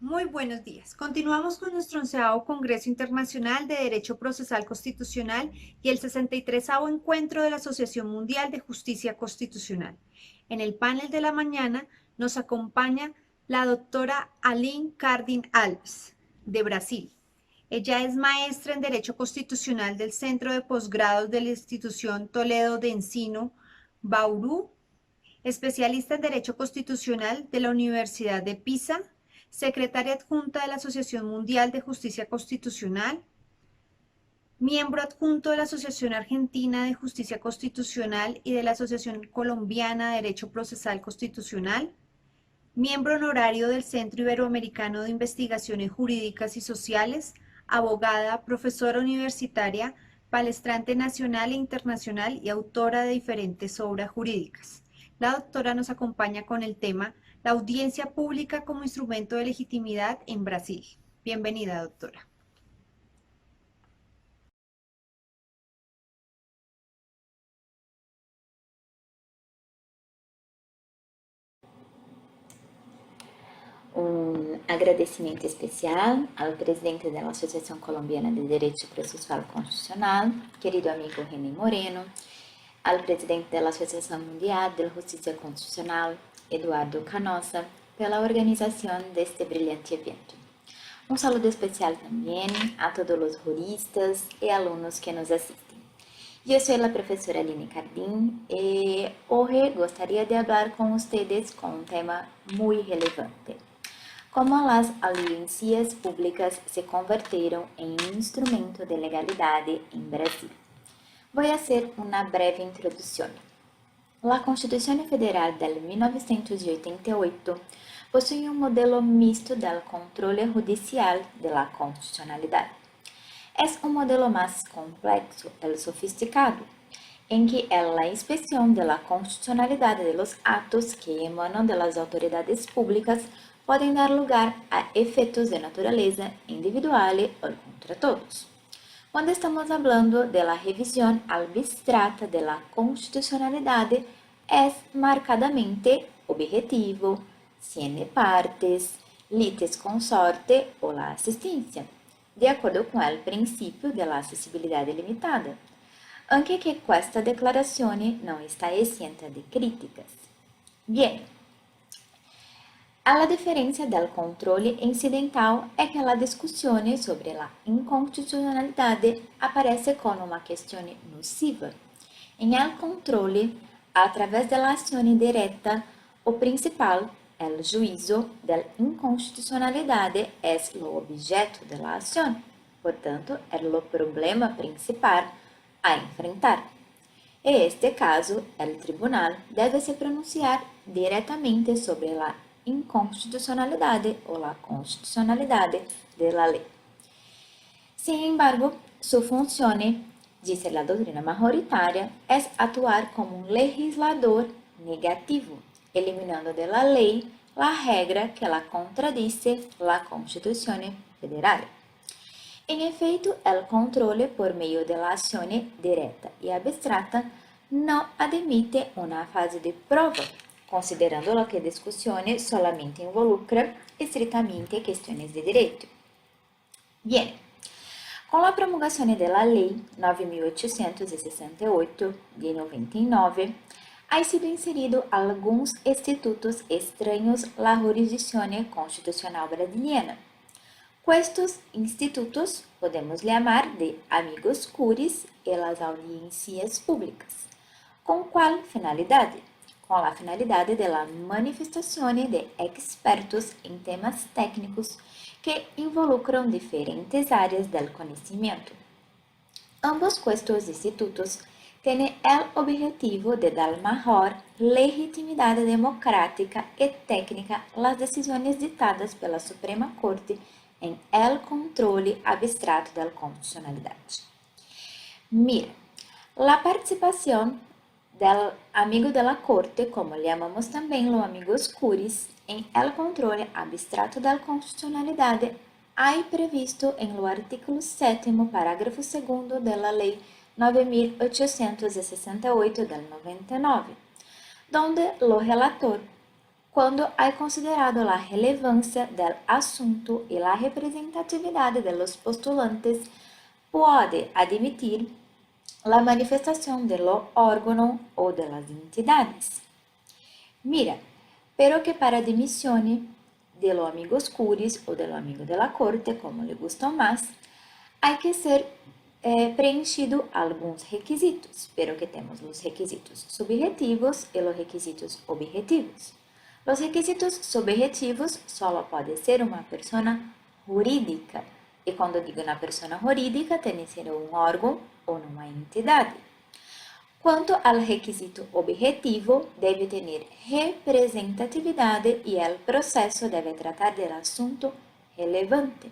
Muy buenos días. Continuamos con nuestro 11º Congreso Internacional de Derecho Procesal Constitucional y el 63º Encuentro de la Asociación Mundial de Justicia Constitucional. En el panel de la mañana nos acompaña la doctora Aline Cardin Alves, de Brasil. Ella es maestra en Derecho Constitucional del Centro de Posgrados de la Institución Toledo de Ensino, Bauru, especialista en Derecho Constitucional de la Universidad de Pisa, secretaria adjunta de la Asociación Mundial de Justicia Constitucional, miembro adjunto de la Asociación Argentina de Justicia Constitucional y de la Asociación Colombiana de Derecho Procesal Constitucional, miembro honorario del Centro Iberoamericano de Investigaciones Jurídicas y Sociales, abogada, profesora universitaria, palestrante nacional e internacional y autora de diferentes obras jurídicas. La doctora nos acompaña con el tema La audiencia pública como instrumento de legitimidad en Brasil. Bienvenida, doctora. Um agradecimento especial ao presidente da Associação Colombiana de Direito Processual Constitucional, querido amigo René Moreno, ao presidente da Associação Mundial de Justiça Constitucional, Eduardo Canosa, pela organização deste brilhante evento. Um saludo especial também a todos os juristas e alunos que nos assistem. Eu sou a professora Aline Cardin e hoje gostaria de falar com vocês com um tema muito relevante. Como as audiências públicas se converteram em instrumento de legalidade em Brasil. Vou fazer uma breve introdução. A Constituição Federal de 1988 possui um modelo misto do controle judicial da constitucionalidade. É um modelo mais complexo e sofisticado, em que a inspeção da constitucionalidade dos atos que emanam das autoridades públicas podem dar lugar a efeitos de natureza individual ou contra todos. Quando estamos falando da revisão abstrata da constitucionalidade, é marcadamente objetivo, tiene partes, litis consorte ou a assistência, de acordo com o princípio da acessibilidade limitada, aunque que esta declaração não está exenta de críticas. Bien, a diferença do controle incidental é que a discussão sobre a inconstitucionalidade aparece como uma questão nociva. Em el controle, através da ação direta, o principal, o juízo da inconstitucionalidade, é o objeto da ação, portanto, é o problema principal a enfrentar. Em este caso, o tribunal deve se pronunciar diretamente sobre a inconstitucionalidade ou a constitucionalidade da lei. Sin embargo, sua função, diz a doutrina majoritária, é atuar como um legislador negativo, eliminando de la lei a regra que la contradice la Constituição Federal. Em efeito, o controle por meio da ação direta e abstrata não admite uma fase de prova, considerando que discussões solamente involucra estritamente questões de direito. Bien, com a promulgação da Lei 9.868 de 99, ha sido inserido alguns institutos estranhos à jurisdição constitucional brasileira. Estes institutos podemos chamar de amigos curis e as audiências públicas. Com qual finalidade? Com a finalidade de la manifestação de expertos em temas técnicos que involucram diferentes áreas do conhecimento. Ambos estes institutos têm o objetivo de dar maior legitimidade democrática e técnica às decisões ditadas pela Suprema Corte em el controle abstrato da constitucionalidade. Mira, a participação del amigo de la corte, como chamamos também los amigos curis, em el controle abstrato da constitucionalidade, há previsto em lo artículo 7º, parágrafo 2º da Lei 9.868 del 99, donde lo relator cuando hay considerado la relevancia del asunto y la representatividad de los postulantes, puede admitir la manifestación de lo órgano o de las entidades. Mira, pero que para admisione de lo amigos curis o de lo amigo de la corte, como le gustan más, hay que ser preenchido algunos requisitos, pero que temos los requisitos subjetivos y los requisitos objetivos. Los requisitos subjetivos solo puede ser una persona jurídica, y cuando digo una persona jurídica, tiene que ser un órgano o una entidad. Quanto ao requisito objetivo, deve ter representatividade e o processo deve tratar do assunto relevante.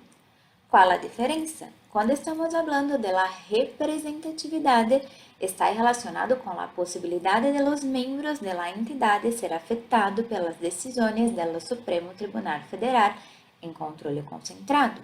Qual a diferença? Quando estamos falando da representatividade, está relacionado com a possibilidade de los membros da entidade ser afetados pelas decisões do Supremo Tribunal Federal em controle concentrado.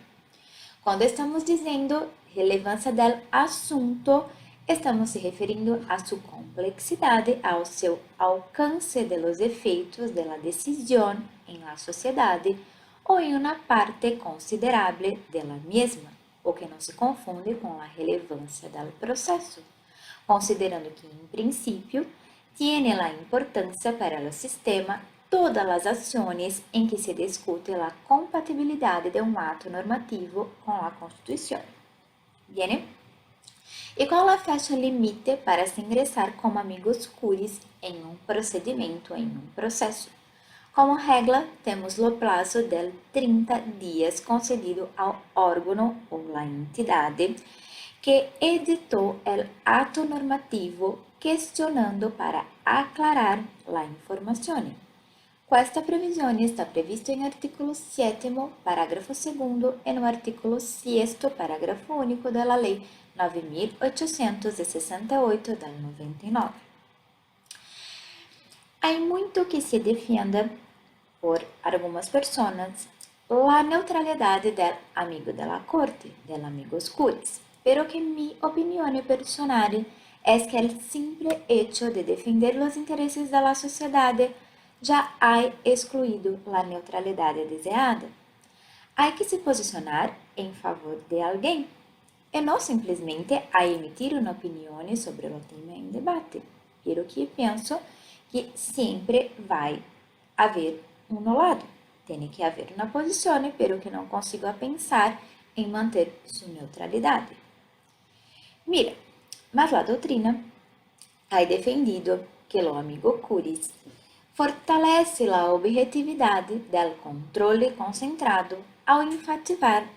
Quando estamos dizendo relevância do assunto, estamos se referindo a sua complexidade, ao seu alcance de los efeitos de la decisão em la sociedade ou em uma parte considerável de la mesma, o que não se confunde com a relevância do processo, considerando que, em princípio, tiene la importância para o sistema todas as ações em que se discute a compatibilidade de um ato normativo com a Constituição. Bien? E qual a fecha limite para se ingressar como amigos curis em um procedimento, em um processo? Como regra, temos o prazo de 30 dias concedido ao órgão ou à entidade que editou o ato normativo questionando para aclarar a informação. Esta previsão está prevista em artigo 7º, parágrafo 2º, e no artigo 6º, parágrafo único da Lei 9.868 del 99. Há muito que se defenda por algumas pessoas a neutralidade do amigo de la corte, del amigos curis, pero que mi opinión personal es que el simple hecho de defender los intereses de la sociedade já ha excluído a neutralidade desejada. Há que se posicionar em favor de alguém e não simplesmente a emitir uma opinião sobre o tema em debate, pero que penso que sempre vai haver um lado. Tem que haver uma posição, pero que não consigo pensar em manter sua neutralidade. Mira, mas a doutrina ha defendido que o amigo curis fortalece a objetividade do controle concentrado ao enfatizar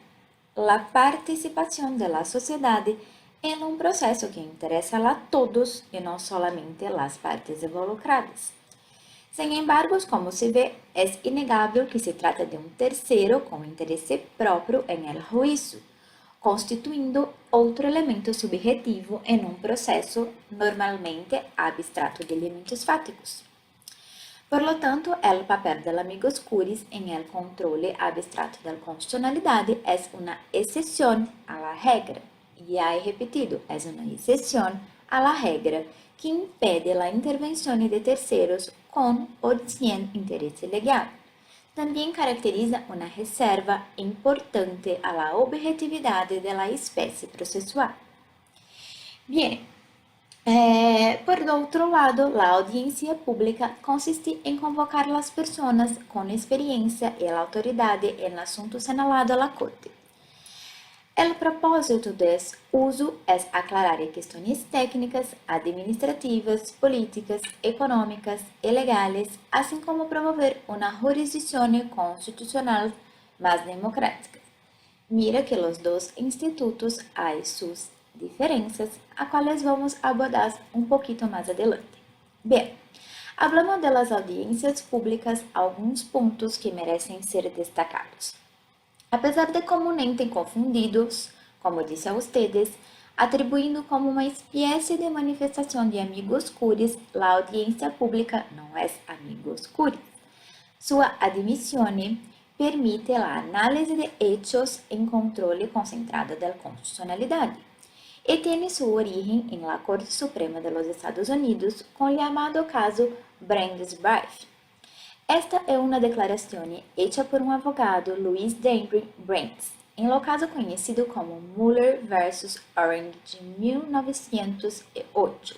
a participação da sociedade em um processo que interessa a todos e não solamente as partes involucradas. Sin embargo, como se vê, é inegável que se trata de um terceiro com interesse próprio em el juízo, constituindo outro elemento subjetivo em um processo normalmente abstrato de elementos fáticos. Por lo tanto, el papel del amigos curis en el controle abstrato de la constitucionalidad es una excepción a la regla. Ya he repetido, es una excepción a la regla que impede la intervención de terceros con o sin interés legal. También caracteriza una reserva importante a la objetividad de la especie procesual. Bien. Por outro lado, a audiência pública consiste em convocar as pessoas com experiência e autoridade em assunto señalado à corte. O propósito desse uso é aclarar questões técnicas, administrativas, políticas, econômicas e legais, assim como promover uma jurisdição constitucional mais democrática. Mira que os dois institutos têm suas diferenças, a quais vamos abordar um pouquinho mais adelante. Bem, hablamos das audiências públicas, alguns pontos que merecem ser destacados. Apesar de comumente confundidos, como disse a ustedes, atribuindo como uma espécie de manifestação de amigos curis, a audiência pública não é amigos curis. Sua admissão permite a análise de hechos em controle concentrado da constitucionalidade e tem sua origem em la Corte Suprema de los Estados Unidos com o chamado caso Brandeis-Baratheon. Esta é uma declaração hecha por um advogado, Louis Dembry Brands, em lo caso conhecido como Mueller versus Orange de 1908.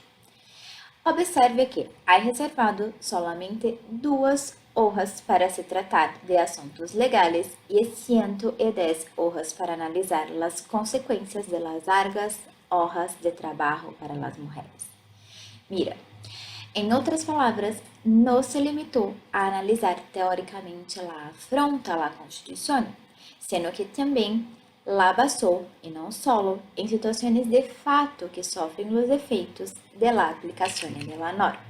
Observe que há reservado solamente 2 horas para se tratar de assuntos legais e 110 horas para analisar as consequências de las largas horas de trabalho para as mulheres. Mira, em outras palavras, não se limitou a analisar teoricamente a afronta à Constituição, sendo que também la basou, e não solo, em situações de fato que sofrem os efeitos de la aplicação de la norma.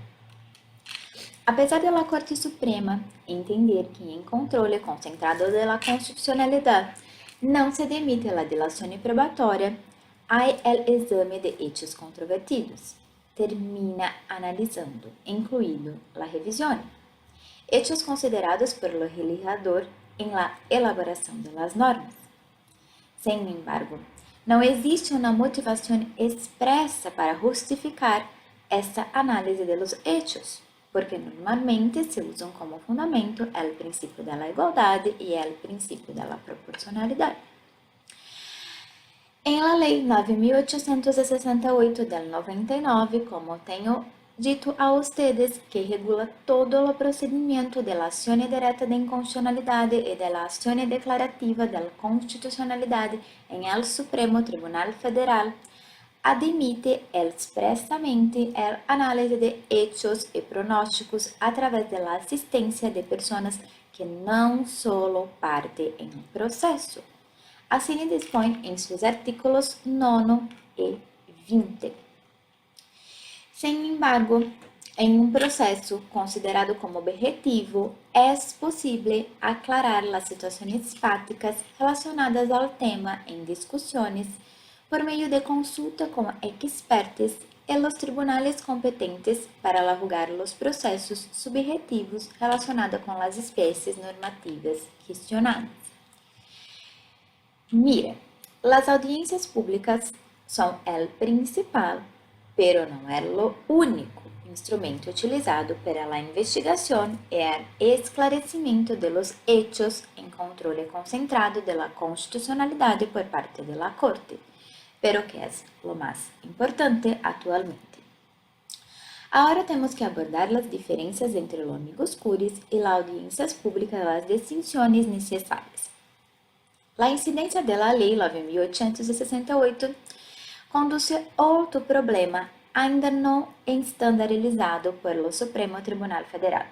Apesar de la Corte Suprema entender que em controle concentrado de la constitucionalidade não se demite la dilação probatória, há el exame de hechos controvertidos. Termina analisando, incluindo la revisión, hechos considerados por lo legislador em la elaboração de las normas. Sin embargo, não existe uma motivação expressa para justificar esta análise de los hechos, porque normalmente se usam como fundamento o princípio da igualdade e o princípio da proporcionalidade. Em la Lei 9.868 del 99, como tenho dito a ustedes, que regula todo o procedimento de la ação direta de inconstitucionalidade e de la ação declarativa de constitucionalidade em el Supremo Tribunal Federal, admite expressamente a análise de hechos e pronósticos através de la assistência de pessoas que não solo parte em um processo. Assim dispõe em seus artículos 9 e 20. Sem embargo, em um processo considerado como objetivo, é possível aclarar as situações fáticas relacionadas ao tema em discussões por meio de consulta com expertos e os tribunais competentes para julgar os processos subjetivos relacionados com as espécies normativas questionadas. Mira, as audiências públicas são o principal, pero não é o único instrumento utilizado para a investigação e o esclarecimento de los hechos em controle concentrado de la constitucionalidade por parte de la Corte, pero que é o mais importante atualmente. Agora temos que abordar as diferenças entre os amigos curis e as audiências públicas, as distinções necessárias. A incidência da Lei 9.868 conduz a outro problema ainda não estandarizado pelo Supremo Tribunal Federal,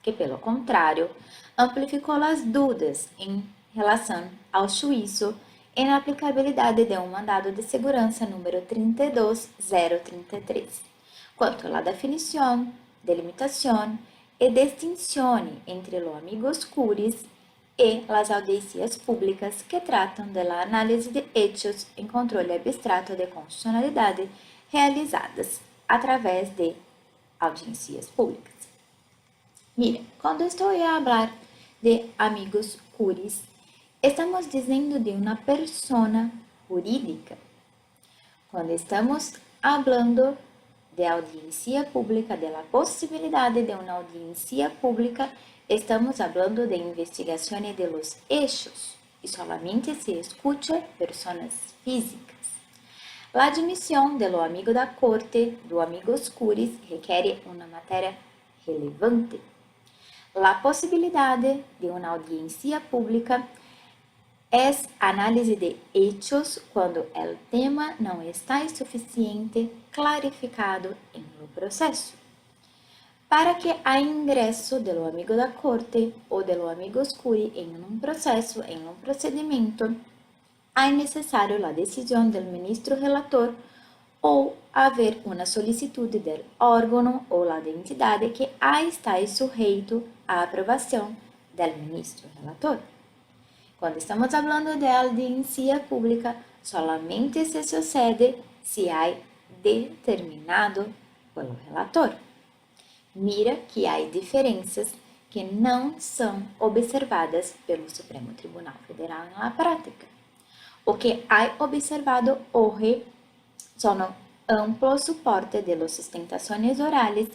que, pelo contrário, amplificou as dúvidas em relação ao juízo em aplicabilidade de um mandado de segurança número 32033, quanto à definição, delimitação e distinção entre os amigos curis e as audiências públicas que tratam da análise de hechos em controle abstrato de constitucionalidade realizadas através de audiências públicas. Mira, quando estou a falar de amigos curis, estamos dizendo de uma persona jurídica. Quando estamos falando de audiência pública, de la possibilidade de uma audiência pública, estamos falando de investigações de los hechos e solamente se escucha pessoas físicas. A admissão de lo amigo da corte, do amigos curis, requer uma matéria relevante. A possibilidade de uma audiência pública é análise de hechos quando o tema não está suficiente clarificado em lo processo. Para que há ingresso do amigo da corte ou do amigo curi em um processo, em um procedimento, é necessário a decisão do ministro relator ou haver uma solicitude do órgão ou da entidade que está sujeito à aprovação do ministro relator. Quando estamos falando de audiência pública, solamente se sucede se há determinado pelo relator. Mira que há diferenças que não são observadas pelo Supremo Tribunal Federal na prática. O que há observado hoje são amplo suporte de las sustentações orales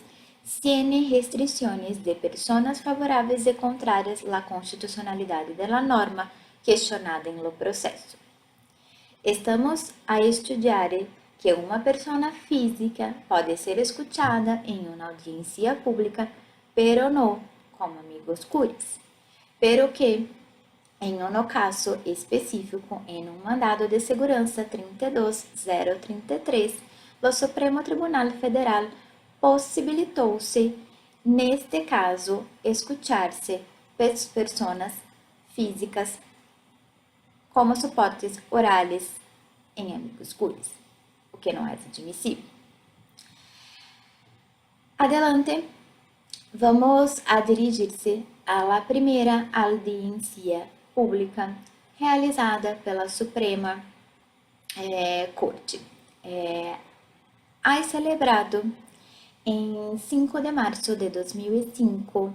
tiene restricciones de personas favorables y contrarias a la constitucionalidad de la norma questionada en lo proceso. Estamos a estudiar que uma persona física pode ser escuchada em uma audiência pública, pero não como amigos curis, pero que, em um caso específico, em um mandado de segurança 32033, o Supremo Tribunal Federal possibilitou-se, neste caso, escuchar-se pessoas físicas como suportes orais em amigos curis, o que não é admissível. Adelante, vamos a dirigir-se à la primeira audiência pública realizada pela Suprema Corte. Celebrado em 5 de março de 2005,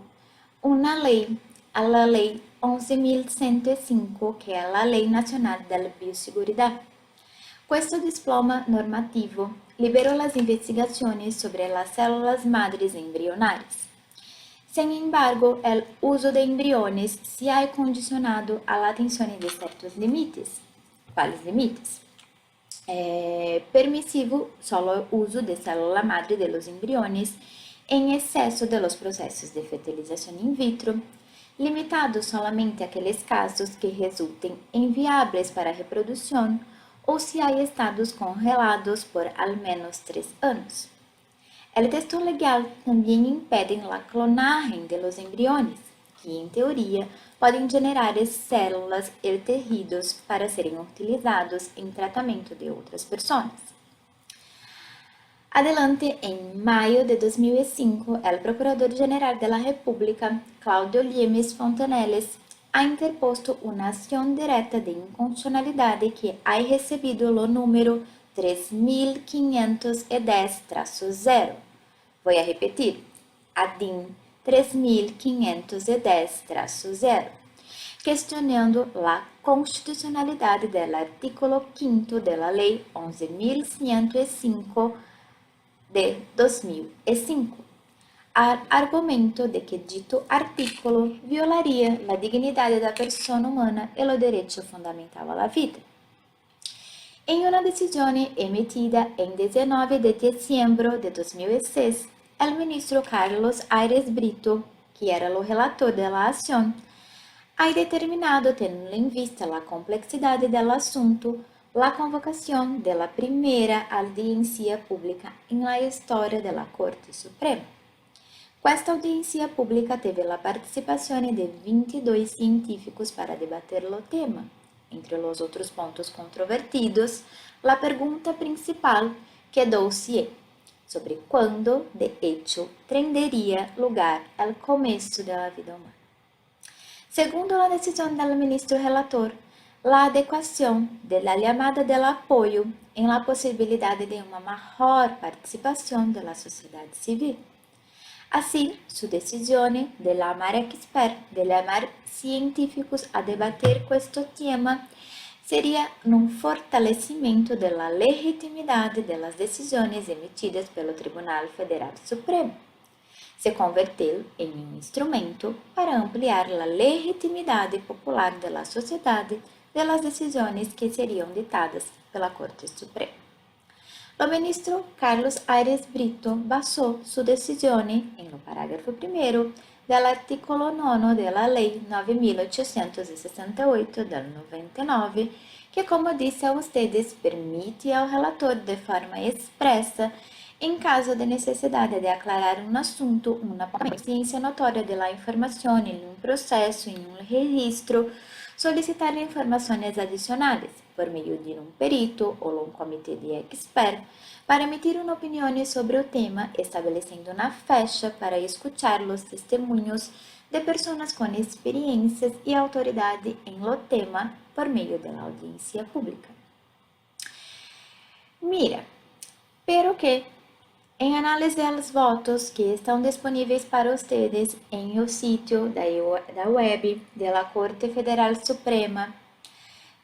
uma lei, a Lei 11.105, que é a Lei Nacional da Biosseguridade. Questo diploma normativo liberó las investigaciones sobre las células madres embrionares. Sin embargo, el uso de embriones se ha condicionado a la atención de ciertos límites. ¿Cuáles límites? Permisivo solo el uso de célula madre de los embriones en exceso de los procesos de fertilización in vitro, limitado solamente a aqueles casos que resultem inviáveis para a reprodução ou se há estados congelados por al menos 3 anos. El texto legal também impede a clonagem de los embriones, que em teoria podem generar células e tecidos para serem utilizados em tratamento de outras pessoas. Adelante, em maio de 2005, o Procurador-Geral da República, Cláudio Liemes Fontaneles, ha interposto uma ação direta de inconstitucionalidade que ha recebido o número 3510-0. Vou repetir, ADIM 3510-0, questionando a constitucionalidade do artículo 5º da Lei 11.105 de 2005, al argumento de que dito artículo violaria a dignidade da pessoa humana e o direito fundamental à vida. Em uma decisão emitida em 19 de dezembro de 2006, o ministro Carlos Aires Brito, que era o relator da ação, ha determinado, tendo em vista a complexidade do assunto, a convocação da primeira audiência pública em la história da Corte Suprema. Esta audiência pública teve a participação de 22 científicos para debater o tema. Entre os outros pontos controvertidos, a pergunta principal quedou-se sobre quando, de hecho, tendría lugar o começo da vida humana. Segundo a decisão do ministro relator, a adequação da chamada de apoio em la possibilidade de uma maior participação da sociedade civil. Assim, sua decisão de chamar expertos, de chamar científicos a debater este tema, seria um fortalecimento da legitimidade das decisões emitidas pelo Tribunal Federal Supremo. Se converteu em um instrumento para ampliar a legitimidade popular da sociedade das decisões que seriam ditadas pela Corte Suprema. O ministro Carlos Aires Brito basou sua decisão em no parágrafo 1º do artículo 9 da Lei 9.868 de 99, que, como disse a vocês, permite ao relator de forma expressa, em caso de necessidade de aclarar um assunto, uma ciência notória da informação em um processo, em um registro, solicitar informações adicionais por meio de um perito ou um comitê de experts para emitir uma opinião sobre o tema, estabelecendo uma fecha para escutar os testemunhos de pessoas com experiências e autoridade em lo tema por meio da audiência pública. Mira, pero que, em análise dos votos que estão disponíveis para vocês em o sítio da web da Corte Federal Suprema,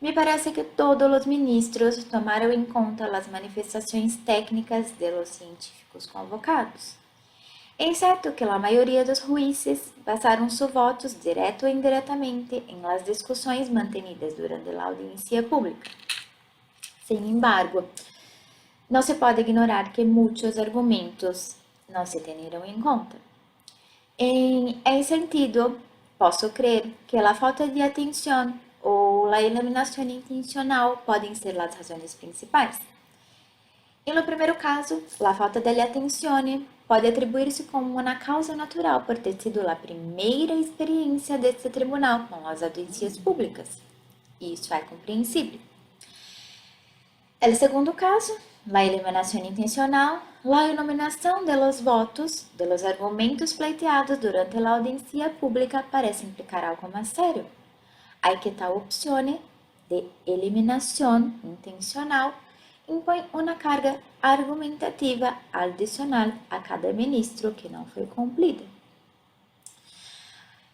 me parece que todos os ministros tomaram em conta as manifestações técnicas de los científicos convocados. É certo que a maioria dos juízes basaram seus votos direto ou indiretamente em las discussões mantenidas durante a audiência pública. Sin embargo, não se pode ignorar que muitos argumentos não se tiveram em conta. Em sentido, posso crer que a falta de atenção ou a eliminação intencional podem ser as razões principais. Em lo primeiro caso, a falta de atenção pode atribuir-se como uma causa natural por ter sido a primeira experiência deste tribunal com as audiências públicas. E isso é compreensível. El segundo caso, la eliminación intencional, la iluminación de los votos, de los argumentos pleiteados durante la audiencia pública parece implicar algo más serio. Hay que tal opción de eliminación intencional impõe uma carga argumentativa adicional a cada ministro que não foi cumprida.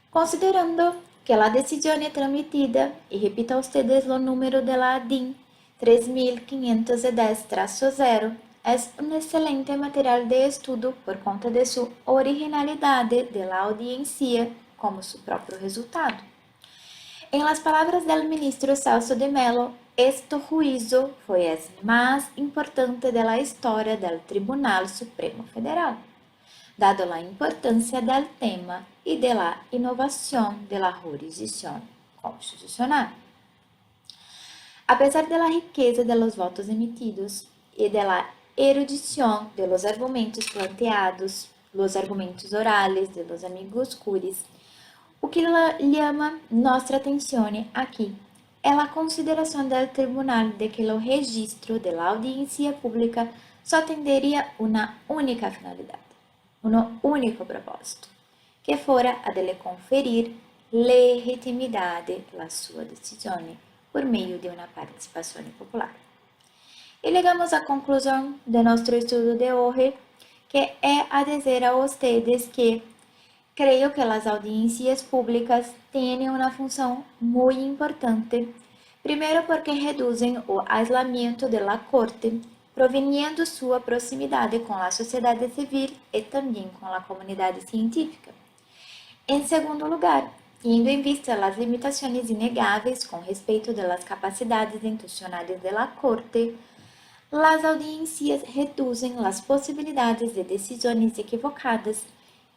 Considerando que a decisão é transmitida, e repito a ustedes o número de la DIN 3510-0, es un excelente material de estudo por conta de sua originalidade de la audiencia como su próprio resultado. En las palabras del ministro Celso de Mello, este juízo foi el más importante de la historia del Tribunal Supremo Federal, dado la importancia del tema y de la innovación de la jurisdicción constitucional. A pesar de la riqueza de los votos emitidos y de la erudición de los argumentos planteados, los argumentos orales de los amigos curis, o que llama nossa atenção aqui é a consideração do tribunal de que o registro de la audiencia pública só tenderia uma única finalidade, um único propósito, que fora a de lhe conferir legitimidade à sua decisão por meio de uma participação popular. E chegamos à conclusão de nosso estudo de hoje, que é a dizer a vocês que creio que as audiências públicas têm uma função muito importante, primeiro porque reduzem o isolamento da corte, proveniendo sua proximidade com a sociedade civil e também com a comunidade científica. Em segundo lugar, tendo em vista as limitações inegáveis com respeito das capacidades institucionais da corte, as audiências reduzem as possibilidades de decisões equivocadas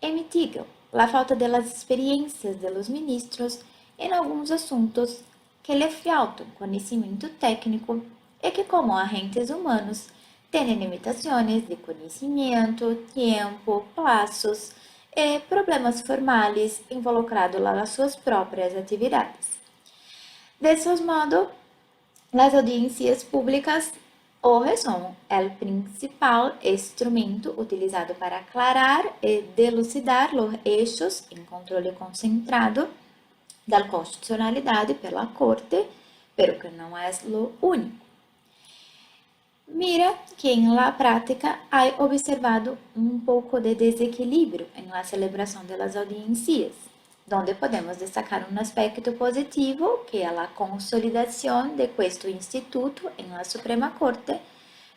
e mitigam a falta de las experiências de los ministros em alguns assuntos que lhe faltam conhecimento técnico e que, como agentes humanos, têm limitações de conhecimento, tempo, prazos e problemas formais involucrados nas suas próprias atividades. Desse modo, as audiências públicas hoje são o principal instrumento utilizado para aclarar e delucidar os eixos em controle concentrado da constitucionalidade pela Corte, pero que não é o único. Mira que en la práctica há observado um pouco de desequilíbrio em la celebração de las audiencias, donde podemos destacar um aspecto positivo, que é a consolidação de este instituto em la Suprema Corte,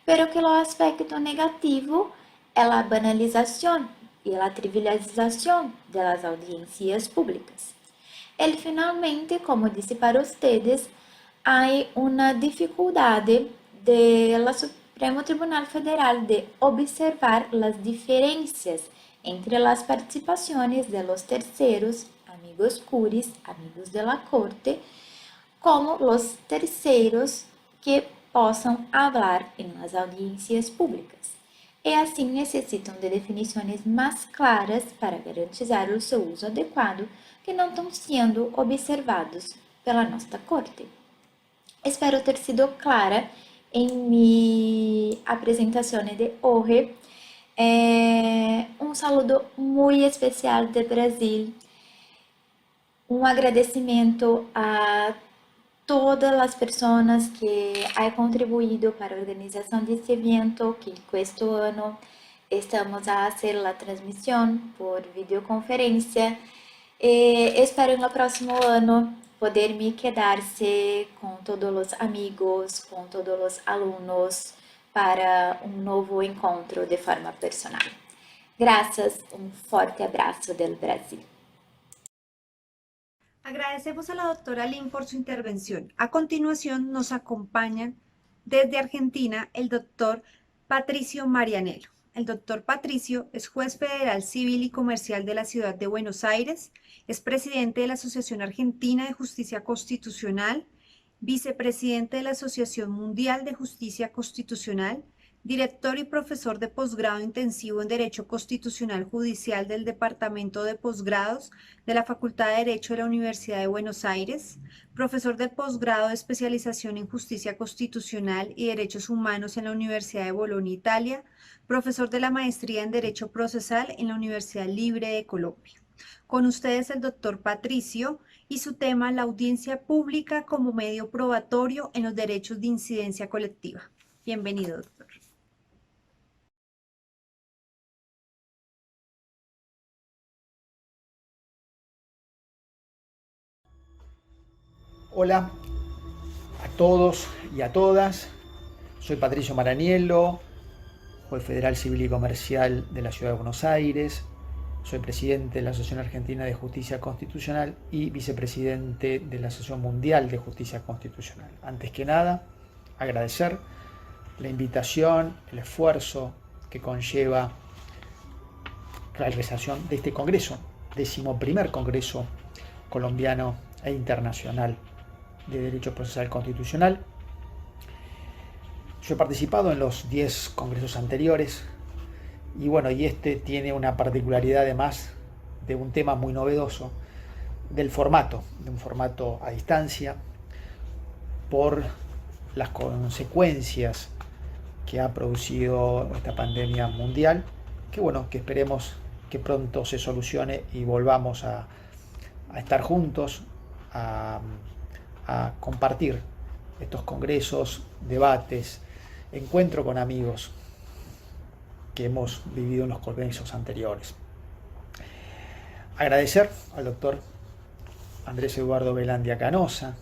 pero que o aspecto negativo é a banalização e a trivialização de las audiencias públicas. Ele finalmente, como disse para ustedes, há uma dificuldade do Supremo Tribunal Federal de observar as diferenças entre as participações de los terceiros, amigos curis, amigos de la corte, como os terceiros que possam falar em las audiencias públicas. E assim necessitam de definições mais claras para garantizar o seu uso adequado, que não estão sendo observados pela nossa corte. Espero ter sido clara em minha apresentação de hoje. Um saludo muito especial do Brasil. Um agradecimento a todas as pessoas que han contribuído para a organização deste evento, que este ano estamos a fazer a transmissão por videoconferência. Espero no próximo ano poder me quedar-se com todos os amigos, com todos os alunos, para um novo encontro de forma personal. Gracias, un fuerte abrazo del Brasil. Agradecemos a la doctora Lin por su intervención. A continuación nos acompañan desde Argentina el doctor Patricio Marianello. El doctor Patricio es juez federal civil y comercial de la ciudad de Buenos Aires, es presidente de la Asociación Argentina de Justicia Constitucional, vicepresidente de la Asociación Mundial de Justicia Constitucional, director y profesor de posgrado intensivo en Derecho Constitucional Judicial del Departamento de Posgrados de la Facultad de Derecho de la Universidad de Buenos Aires, profesor del posgrado de especialización en Justicia Constitucional y Derechos Humanos en la Universidad de Bolonia, Italia, profesor de la maestría en Derecho Procesal en la Universidad Libre de Colombia. Con ustedes el doctor Patricio y su tema, la audiencia pública como medio probatorio en los derechos de incidencia colectiva. Bienvenido, doctor. Hola a todos y a todas. Soy Patricio Marianello, juez federal civil y comercial de la Ciudad de Buenos Aires. Soy presidente de la Asociación Argentina de Justicia Constitucional y vicepresidente de la Asociación Mundial de Justicia Constitucional. Antes que nada, agradecer la invitación, el esfuerzo que conlleva la realización de este congreso, 11º Congreso Colombiano e Internacional de Derecho Procesal Constitucional. Yo he participado en los 10 congresos anteriores y bueno, y este tiene una particularidad además de un tema muy novedoso, de un formato a distancia, por las consecuencias que ha producido esta pandemia mundial, que bueno, que esperemos que pronto se solucione y volvamos a estar juntos, a compartir estos congresos, debates, encuentro con amigos que hemos vivido en los congresos anteriores. Agradecer al doctor Andrés Eduardo Velandia Canosa,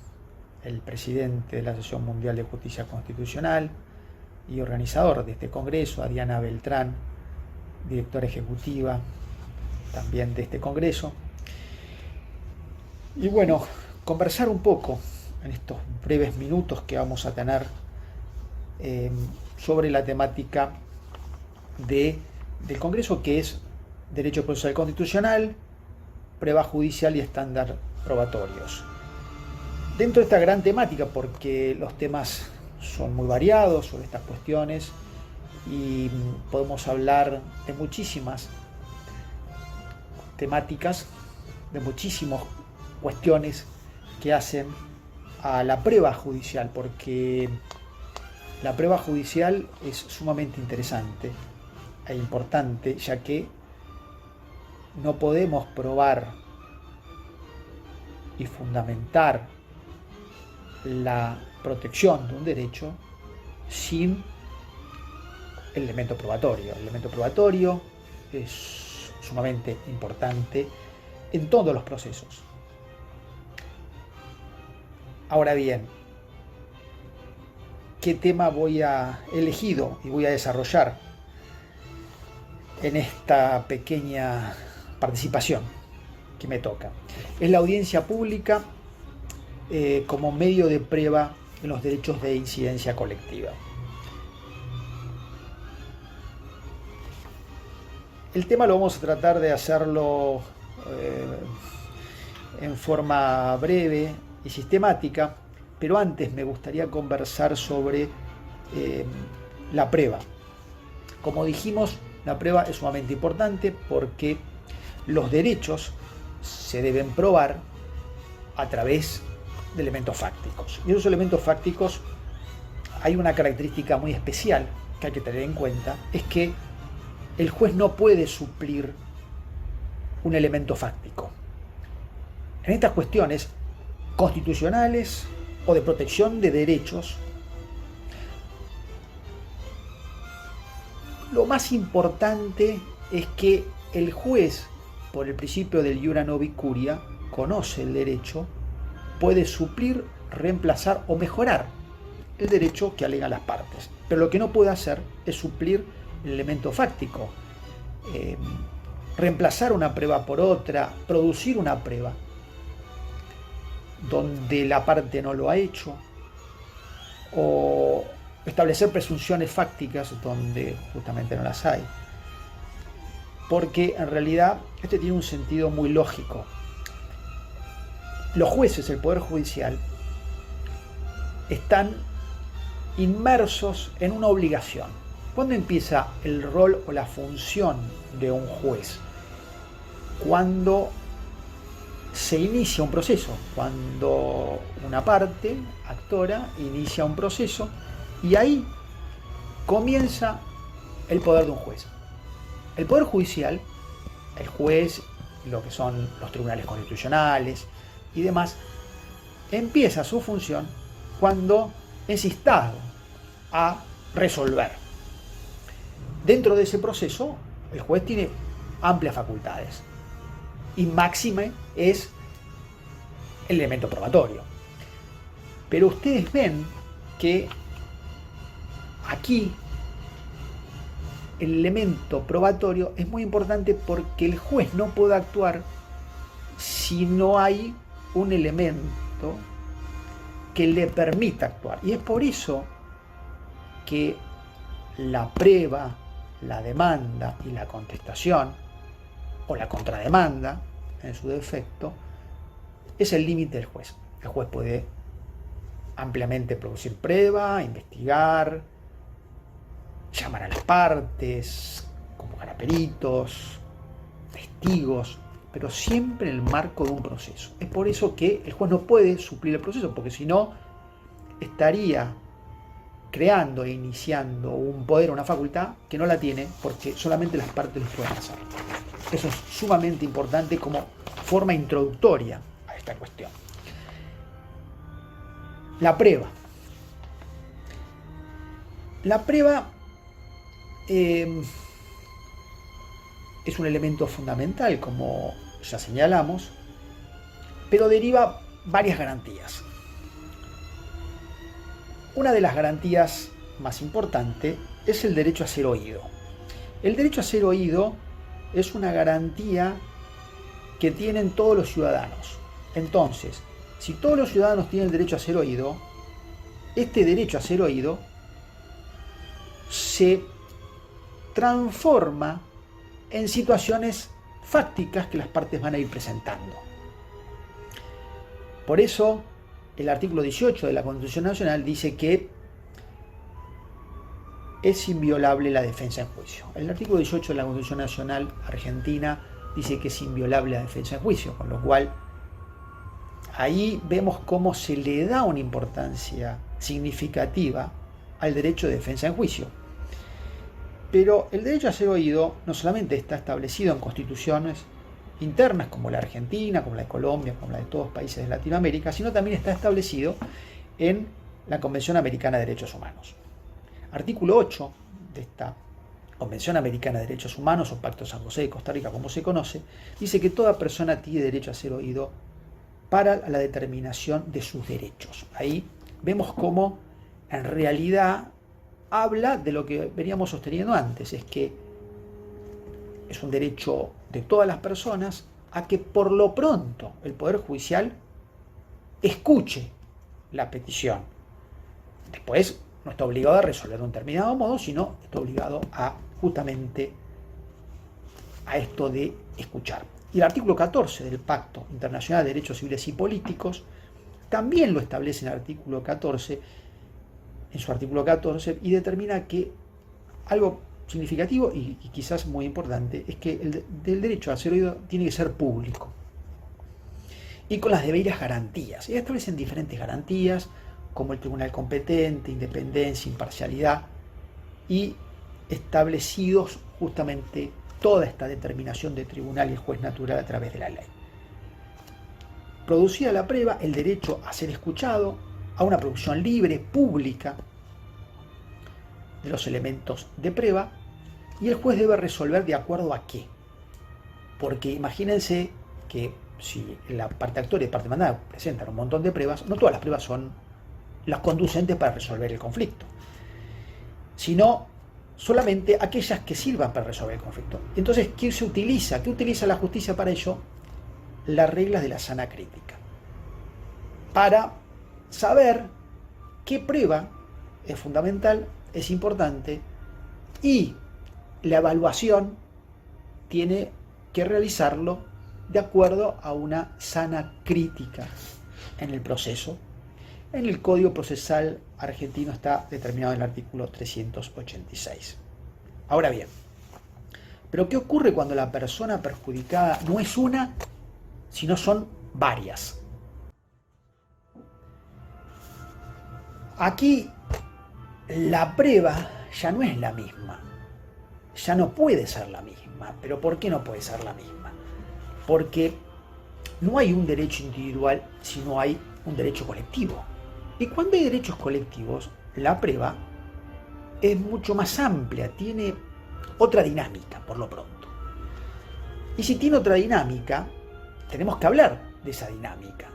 el presidente de la Asociación Mundial de Justicia Constitucional y organizador de este congreso, a Diana Beltrán, directora ejecutiva también de este congreso. Y bueno, conversar un poco en estos breves minutos que vamos a tener sobre la temática del Congreso, que es Derecho Procesal Constitucional, Prueba Judicial y Estándar Probatorios. Dentro de esta gran temática, porque los temas son muy variados sobre estas cuestiones y podemos hablar de muchísimas temáticas, de muchísimas cuestiones que hacen a la prueba judicial, porque la prueba judicial es sumamente interesante e importante, ya que no podemos probar y fundamentar la protección de un derecho sin el elemento probatorio. El elemento probatorio es sumamente importante en todos los procesos. Ahora bien, ¿qué tema voy a elegido y voy a desarrollar en esta pequeña participación que me toca? Es la audiencia pública como medio de prueba en los derechos de incidencia colectiva. El tema lo vamos a tratar de hacerlo en forma breve y sistemática, pero antes me gustaría conversar sobre la prueba. Como dijimos, la prueba es sumamente importante porque los derechos se deben probar a través de elementos fácticos. Y esos elementos fácticos, hay una característica muy especial que hay que tener en cuenta, es que el juez no puede suplir un elemento fáctico. En estas cuestiones constitucionales o de protección de derechos, lo más importante es que el juez, por el principio del iura novi curia, conoce el derecho, puede suplir, reemplazar o mejorar el derecho que alegan las partes. Pero lo que no puede hacer es suplir el elemento fáctico. reemplazar una prueba por otra, producir una prueba donde la parte no lo ha hecho, o establecer presunciones fácticas donde justamente no las hay. Porque en realidad este tiene un sentido muy lógico. Los jueces, el Poder Judicial, están inmersos en una obligación. ¿Cuándo empieza el rol o la función de un juez? Cuando se inicia un proceso, cuando una parte actora inicia un proceso, y ahí comienza el poder de un juez. El Poder Judicial, el juez, lo que son los tribunales constitucionales y demás, empieza su función cuando es instado a resolver. Dentro de ese proceso, el juez tiene amplias facultades y máxime es el elemento probatorio. Pero ustedes ven que aquí el elemento probatorio es muy importante porque el juez no puede actuar si no hay un elemento que le permita actuar. Y es por eso que la prueba, la demanda y la contestación, o la contrademanda, en su defecto, es el límite del juez. El juez puede ampliamente producir prueba, investigar, llamar a las partes, convocar a peritos, testigos, pero siempre en el marco de un proceso. Es por eso que el juez no puede suplir el proceso, porque si no, estaría creando e iniciando un poder, una facultad que no la tiene, porque solamente las partes lo pueden hacer. Eso es sumamente importante como forma introductoria a esta cuestión. La prueba. La prueba es un elemento fundamental, como ya señalamos, pero deriva varias garantías. Una de las garantías más importantes es el derecho a ser oído. El derecho a ser oído es una garantía que tienen todos los ciudadanos. Entonces, si todos los ciudadanos tienen el derecho a ser oído, este derecho a ser oído se transforma en situaciones fácticas que las partes van a ir presentando. Por eso, el artículo 18 de la Constitución Nacional dice que es inviolable la defensa en juicio. El artículo 18 de la Constitución Nacional Argentina dice que es inviolable la defensa en juicio, con lo cual ahí vemos cómo se le da una importancia significativa al derecho de defensa en juicio. Pero el derecho a ser oído no solamente está establecido en constituciones internas como la Argentina, como la de Colombia, como la de todos los países de Latinoamérica, sino también está establecido en la Convención Americana de Derechos Humanos. Artículo 8 de esta Convención Americana de Derechos Humanos, o Pacto San José de Costa Rica, como se conoce, dice que toda persona tiene derecho a ser oído para la determinación de sus derechos. Ahí vemos cómo en realidad habla de lo que veníamos sosteniendo antes, es que es un derecho de todas las personas a que por lo pronto el Poder Judicial escuche la petición. Después no está obligado a resolver de un determinado modo, sino está obligado a justamente a esto de escuchar. Y el artículo 14 del Pacto Internacional de Derechos Civiles y Políticos también lo establece en el artículo 14, en su artículo 14, y determina que algo significativo y quizás muy importante es que el derecho a ser oído tiene que ser público y con las debidas garantías. Y establecen diferentes garantías como el tribunal competente, independencia, imparcialidad, y establecidos justamente toda esta determinación de tribunal y el juez natural a través de la ley. Producida la prueba, el derecho a ser escuchado, a una producción libre, pública, de los elementos de prueba, y el juez debe resolver de acuerdo a qué. Porque imagínense que si la parte actora y la parte demandada presentan un montón de pruebas, no todas las pruebas son las conducentes para resolver el conflicto, sino solamente aquellas que sirvan para resolver el conflicto. Entonces, ¿qué se utiliza? ¿Qué utiliza la justicia para ello? Las reglas de la sana crítica. Para saber qué prueba es fundamental, es importante, y la evaluación tiene que realizarlo de acuerdo a una sana crítica en el proceso. En el Código Procesal argentino está determinado en el artículo 386. Ahora bien, ¿pero qué ocurre cuando la persona perjudicada no es una, sino son varias? Aquí la prueba ya no es la misma, ya no puede ser la misma. ¿Pero por qué no puede ser la misma? Porque no hay un derecho individual, sino hay un derecho colectivo. Y cuando hay derechos colectivos, la prueba es mucho más amplia, tiene otra dinámica, por lo pronto. Y si tiene otra dinámica, tenemos que hablar de esa dinámica.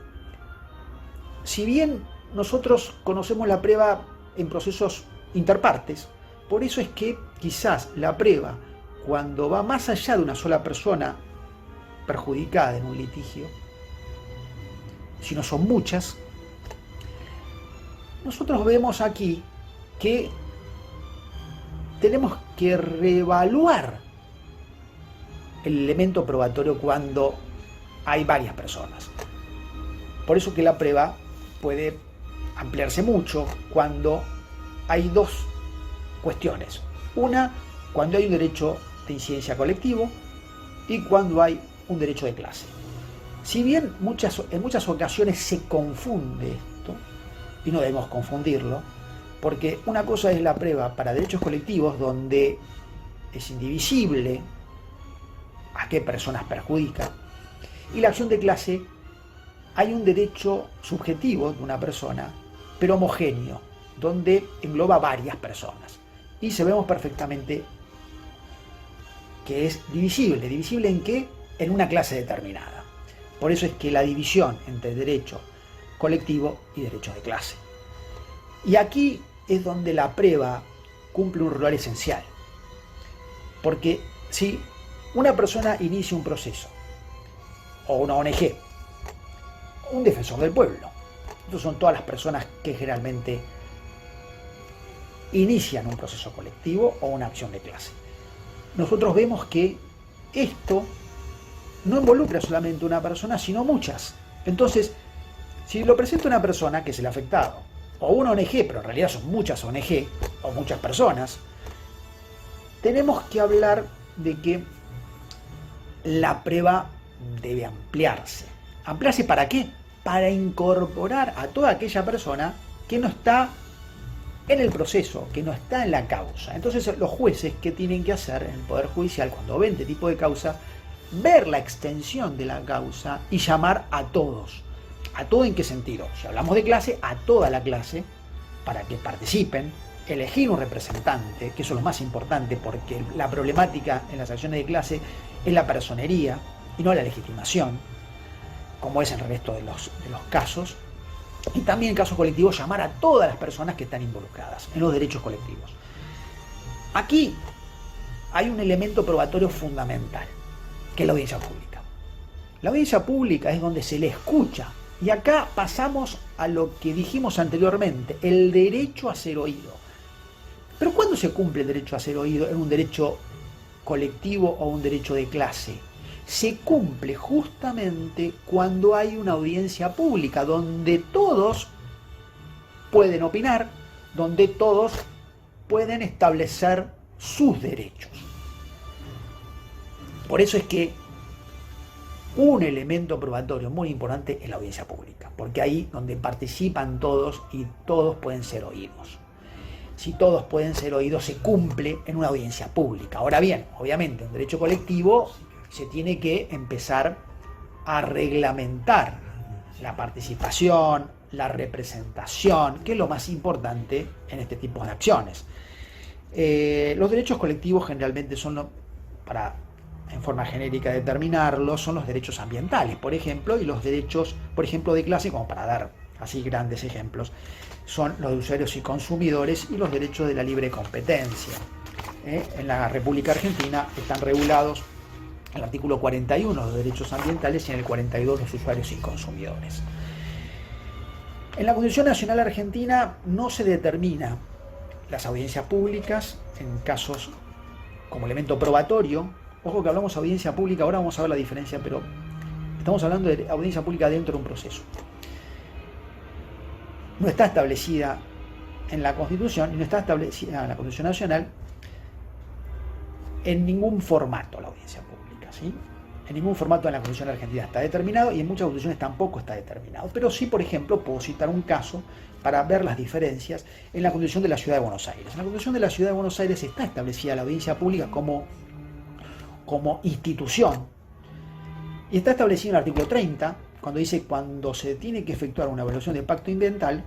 Si bien nosotros conocemos la prueba en procesos interpartes, por eso es que quizás la prueba, cuando va más allá de una sola persona perjudicada en un litigio, si no son muchas, nosotros vemos aquí que tenemos que reevaluar el elemento probatorio cuando hay varias personas. Por eso que la prueba puede ampliarse mucho cuando hay dos cuestiones. Una, cuando hay un derecho de incidencia colectivo, y cuando hay un derecho de clase. Si bien en muchas ocasiones se confunde esto, y no debemos confundirlo, porque una cosa es la prueba para derechos colectivos, donde es indivisible a qué personas perjudica, y la acción de clase, hay un derecho subjetivo de una persona, pero homogéneo, donde engloba varias personas, y sabemos perfectamente que es divisible. ¿Divisible en qué? En una clase determinada. Por eso es que la división entre derecho colectivo y derechos de clase. Y aquí es donde la prueba cumple un rol esencial. Porque si una persona inicia un proceso, o una ONG, un defensor del pueblo, estas son todas las personas que generalmente inician un proceso colectivo o una acción de clase. Nosotros vemos que esto no involucra solamente una persona, sino muchas. Entonces, si lo presenta una persona, que es el afectado, o una ONG, pero en realidad son muchas ONG, o muchas personas, tenemos que hablar de que la prueba debe ampliarse. ¿Ampliarse para qué? Para incorporar a toda aquella persona que no está en el proceso, que no está en la causa. Entonces los jueces, ¿qué tienen que hacer en el Poder Judicial cuando ven este tipo de causa? Ver la extensión de la causa y llamar a todos. ¿A todo en qué sentido? Si hablamos de clase, a toda la clase, para que participen, elegir un representante, que eso es lo más importante, porque la problemática en las acciones de clase es la personería y no la legitimación, como es en el resto de los casos. Y también en casos colectivos llamar a todas las personas que están involucradas en los derechos colectivos. Aquí hay un elemento probatorio fundamental, que es la audiencia pública. La audiencia pública es donde se le escucha. Y acá pasamos a lo que dijimos anteriormente, el derecho a ser oído. Pero ¿cuándo se cumple el derecho a ser oído en un derecho colectivo o un derecho de clase? Se cumple justamente cuando hay una audiencia pública donde todos pueden opinar, donde todos pueden establecer sus derechos. Por eso es que un elemento probatorio muy importante es la audiencia pública, porque ahí donde participan todos y todos pueden ser oídos. Si todos pueden ser oídos, se cumple en una audiencia pública. Ahora bien, obviamente, en derecho colectivo se tiene que empezar a reglamentar la participación, la representación, que es lo más importante en este tipo de acciones. Los derechos colectivos generalmente son, para en forma genérica determinarlos, son los derechos ambientales, por ejemplo, y los derechos, por ejemplo, de clase, como para dar así grandes ejemplos, son los de usuarios y consumidores y los derechos de la libre competencia. en la República Argentina están regulados en el artículo 41 los derechos ambientales y en el 42 los usuarios y consumidores. En la Constitución Nacional Argentina no se determina las audiencias públicas en casos como elemento probatorio. Ojo que hablamos de audiencia pública, ahora vamos a ver la diferencia, pero estamos hablando de audiencia pública dentro de un proceso. No está establecida en la Constitución y no está establecida en la Constitución Nacional en ningún formato la audiencia pública, ¿sí? En ningún formato en la Constitución Argentina está determinado y en muchas constituciones tampoco está determinado. Pero sí, por ejemplo, puedo citar un caso para ver las diferencias en la Constitución de la Ciudad de Buenos Aires. En la Constitución de la Ciudad de Buenos Aires está establecida la audiencia pública como institución. Y está establecido en el artículo 30, cuando dice cuando se tiene que efectuar una evaluación de impacto ambiental,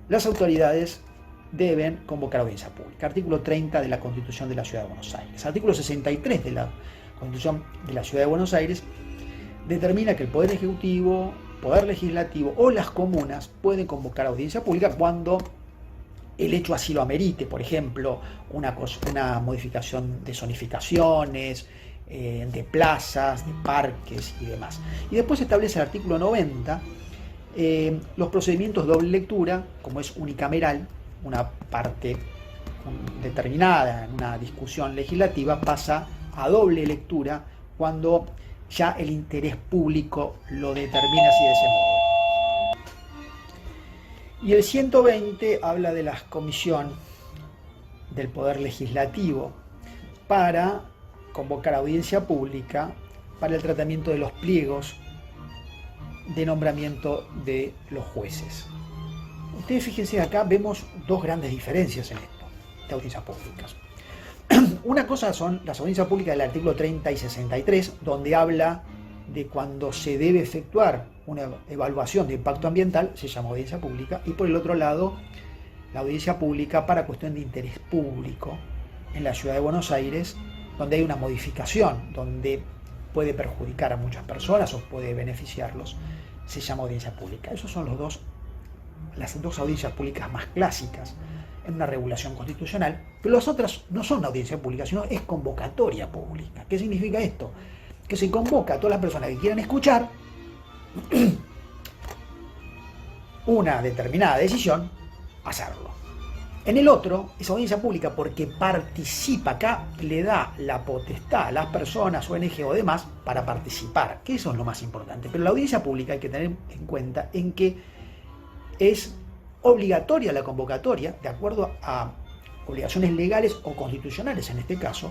las autoridades deben convocar audiencia pública. Artículo 30 de la Constitución de la Ciudad de Buenos Aires. Artículo 63 de la Constitución de la Ciudad de Buenos Aires determina que el Poder Ejecutivo, Poder Legislativo o las comunas pueden convocar audiencia pública cuando el hecho así lo amerite, por ejemplo, una modificación de zonificaciones, de plazas, de parques y demás. Y después establece el artículo 90 los procedimientos de doble lectura, como es unicameral, una parte determinada en una discusión legislativa pasa a doble lectura cuando ya el interés público lo determina así de ese modo. Y el 120 habla de la comisión del Poder Legislativo para convocar audiencia pública para el tratamiento de los pliegos de nombramiento de los jueces. Ustedes fíjense, acá vemos dos grandes diferencias en esto, de audiencias públicas. Una cosa son las audiencias públicas del artículo 30 y 63, donde habla de cuando se debe efectuar una evaluación de impacto ambiental, se llama audiencia pública, y por el otro lado, la audiencia pública para cuestión de interés público en la Ciudad de Buenos Aires, donde hay una modificación, donde puede perjudicar a muchas personas o puede beneficiarlos, se llama audiencia pública. Esos son las dos audiencias públicas más clásicas en una regulación constitucional, pero las otras no son audiencia pública, sino es convocatoria pública. ¿Qué significa esto? Que se convoca a todas las personas que quieran escuchar una determinada decisión, hacerlo. En el otro es audiencia pública porque participa, acá le da la potestad a las personas, ONG o demás, para participar, que eso es lo más importante. Pero la audiencia pública hay que tener en cuenta en que es obligatoria la convocatoria, de acuerdo a obligaciones legales o constitucionales en este caso,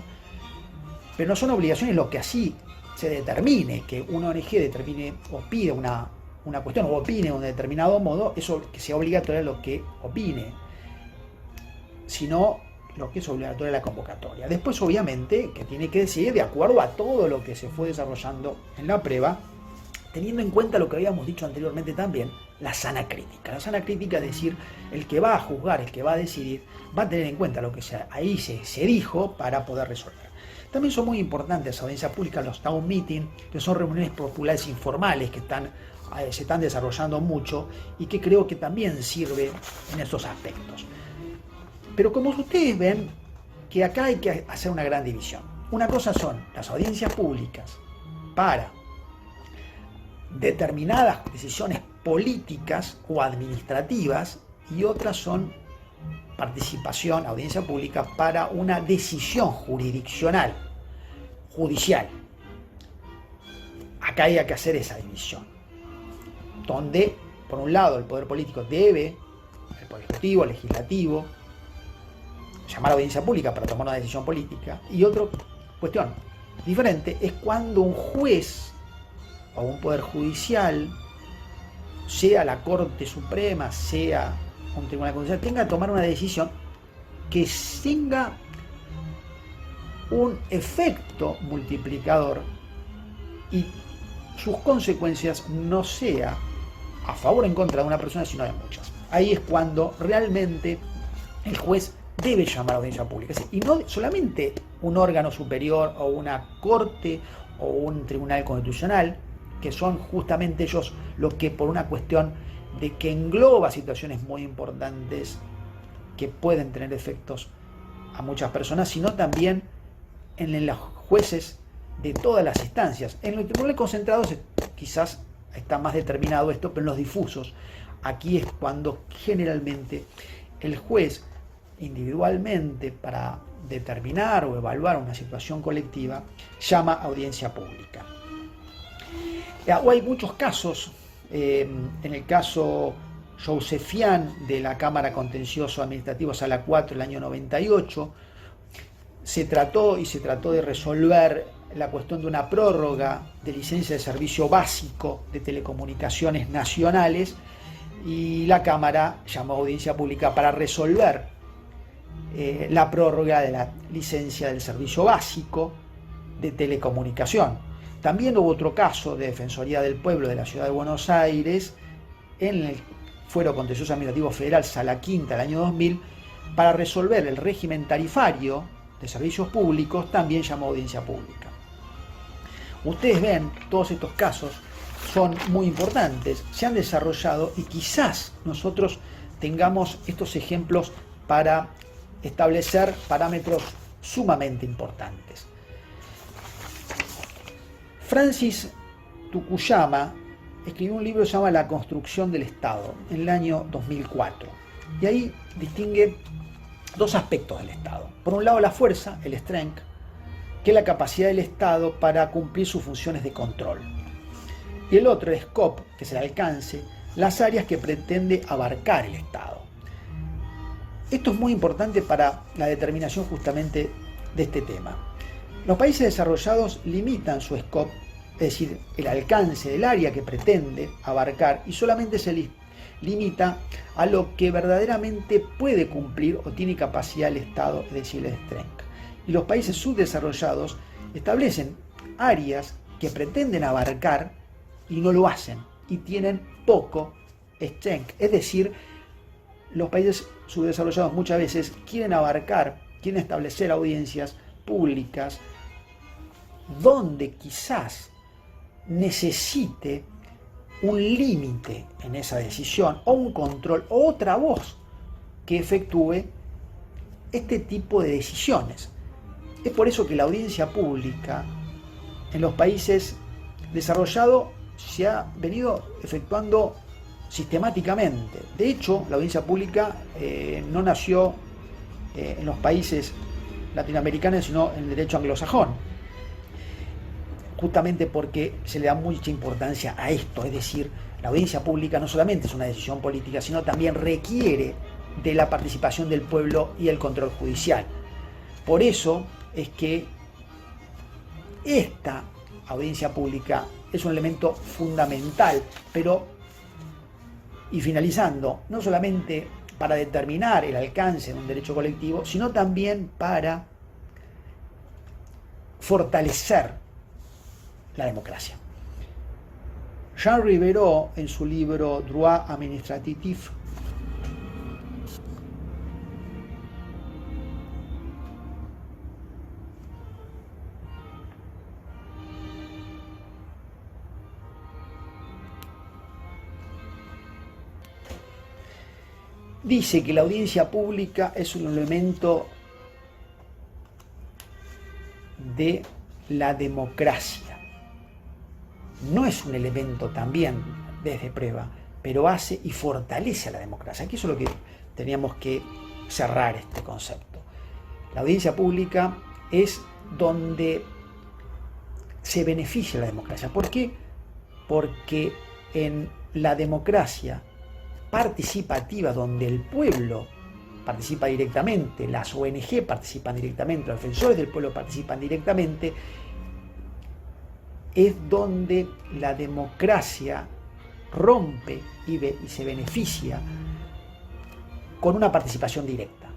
pero no son obligaciones lo que así se determine, que una ONG determine o pide una cuestión o opine de un determinado modo, eso que sea obligatorio lo que opine, sino lo que es obligatorio la convocatoria. Después, obviamente, que tiene que decidir de acuerdo a todo lo que se fue desarrollando en la prueba, teniendo en cuenta lo que habíamos dicho anteriormente también, la sana crítica. La sana crítica es decir, el que va a juzgar, el que va a decidir, va a tener en cuenta lo que ahí se dijo para poder resolver. También son muy importantes las audiencias públicas, los town meeting, que son reuniones populares informales que se están desarrollando mucho y que creo que también sirve en estos aspectos. Pero como ustedes ven, que acá hay que hacer una gran división. Una cosa son las audiencias públicas para determinadas decisiones políticas o administrativas y otras son participación, audiencia pública para una decisión jurisdiccional, judicial. Acá hay que hacer esa división, donde por un lado el poder político debe, el poder ejecutivo, el legislativo, llamar a audiencia pública para tomar una decisión política, y otra cuestión diferente es cuando un juez o un poder judicial, sea la Corte Suprema, sea un tribunal constitucional, tenga que tomar una decisión que tenga un efecto multiplicador y sus consecuencias no sea a favor o en contra de una persona, sino de muchas. Ahí es cuando realmente el juez debe llamar a audiencia pública. Y no solamente un órgano superior o una corte o un tribunal constitucional, que son justamente ellos los que por una cuestión de que engloba situaciones muy importantes que pueden tener efectos a muchas personas, sino también en los jueces de todas las instancias. En los tribunales concentrados quizás está más determinado esto, pero en los difusos, aquí es cuando generalmente el juez individualmente, para determinar o evaluar una situación colectiva, llama a audiencia pública. O hay muchos casos, en el caso Josefian de la Cámara Contencioso Administrativo Sala 4 el año 98, se trató de resolver la cuestión de una prórroga de licencia de servicio básico de telecomunicaciones nacionales, y la Cámara llamó a audiencia pública para resolver la prórroga de la licencia del servicio básico de telecomunicación. También hubo otro caso de Defensoría del Pueblo de la Ciudad de Buenos Aires en el Fuero Contencioso Administrativo Federal Sala Quinta del año 2000 para resolver el régimen tarifario de servicios públicos. También llamó a audiencia pública. Ustedes ven, todos estos casos son muy importantes, se han desarrollado, y quizás nosotros tengamos estos ejemplos para establecer parámetros sumamente importantes. Francis Fukuyama escribió un libro que se llama La construcción del Estado, en el año 2004, y ahí distingue dos aspectos del Estado. Por un lado, la fuerza, el strength, que es la capacidad del Estado para cumplir sus funciones de control. Y el otro, el scope, que es el alcance, las áreas que pretende abarcar el Estado. Esto es muy importante para la determinación justamente de este tema. Los países desarrollados limitan su scope, es decir, el alcance del área que pretende abarcar, y solamente se limita a lo que verdaderamente puede cumplir o tiene capacidad el Estado, es decir, el strength. Y los países subdesarrollados establecen áreas que pretenden abarcar y no lo hacen, y tienen poco strength. Es decir, los países subdesarrollados muchas veces quieren establecer audiencias públicas donde quizás necesite un límite en esa decisión, o un control, o otra voz que efectúe este tipo de decisiones. Es por eso que la audiencia pública en los países desarrollados se ha venido efectuando sistemáticamente. De hecho, la audiencia pública no nació en los países latinoamericanos, sino en el derecho anglosajón, justamente porque se le da mucha importancia a esto. Es decir, la audiencia pública no solamente es una decisión política, sino también requiere de la participación del pueblo y el control judicial. Por eso es que esta audiencia pública es un elemento fundamental, y finalizando, no solamente para determinar el alcance de un derecho colectivo, sino también para fortalecer la democracia. Jean Rivero, en su libro Droit administratif, dice que la audiencia pública es un elemento de la democracia. No es un elemento también desde prueba, pero hace y fortalece a la democracia. Aquí eso es lo que teníamos que cerrar este concepto. La audiencia pública es donde se beneficia la democracia. ¿Por qué? Porque en la democracia participativa, donde el pueblo participa directamente, las ONG participan directamente, los defensores del pueblo participan directamente, es donde la democracia rompe y se beneficia con una participación directa.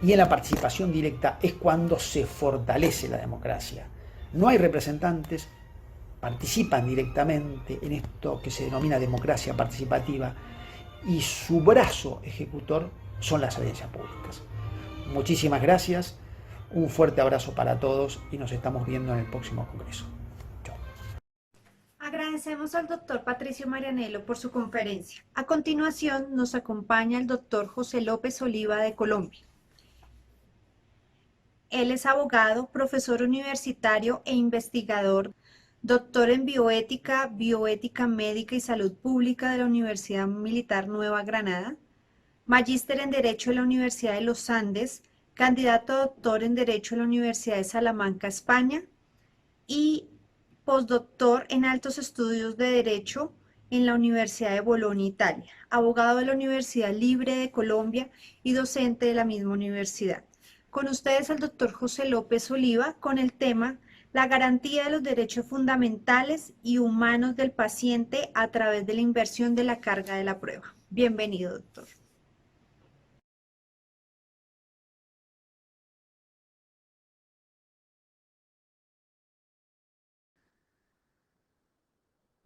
Y en la participación directa es cuando se fortalece la democracia. No hay representantes, participan directamente en esto que se denomina democracia participativa, y su brazo ejecutor son las audiencias públicas. Muchísimas gracias, un fuerte abrazo para todos y nos estamos viendo en el próximo congreso. Chao. Agradecemos al doctor Patricio Marianello por su conferencia. A continuación nos acompaña el doctor José López Oliva de Colombia. Él es abogado, profesor universitario e investigador, doctor en bioética, bioética médica y salud pública de la Universidad Militar Nueva Granada, magíster en Derecho de la Universidad de los Andes, candidato a doctor en Derecho de la Universidad de Salamanca, España, y postdoctor en Altos Estudios de Derecho en la Universidad de Bolonia, Italia, abogado de la Universidad Libre de Colombia y docente de la misma universidad. Con ustedes el doctor José López Oliva con el tema la garantía de los derechos fundamentales y humanos del paciente a través de la inversión de la carga de la prueba. Bienvenido, doctor.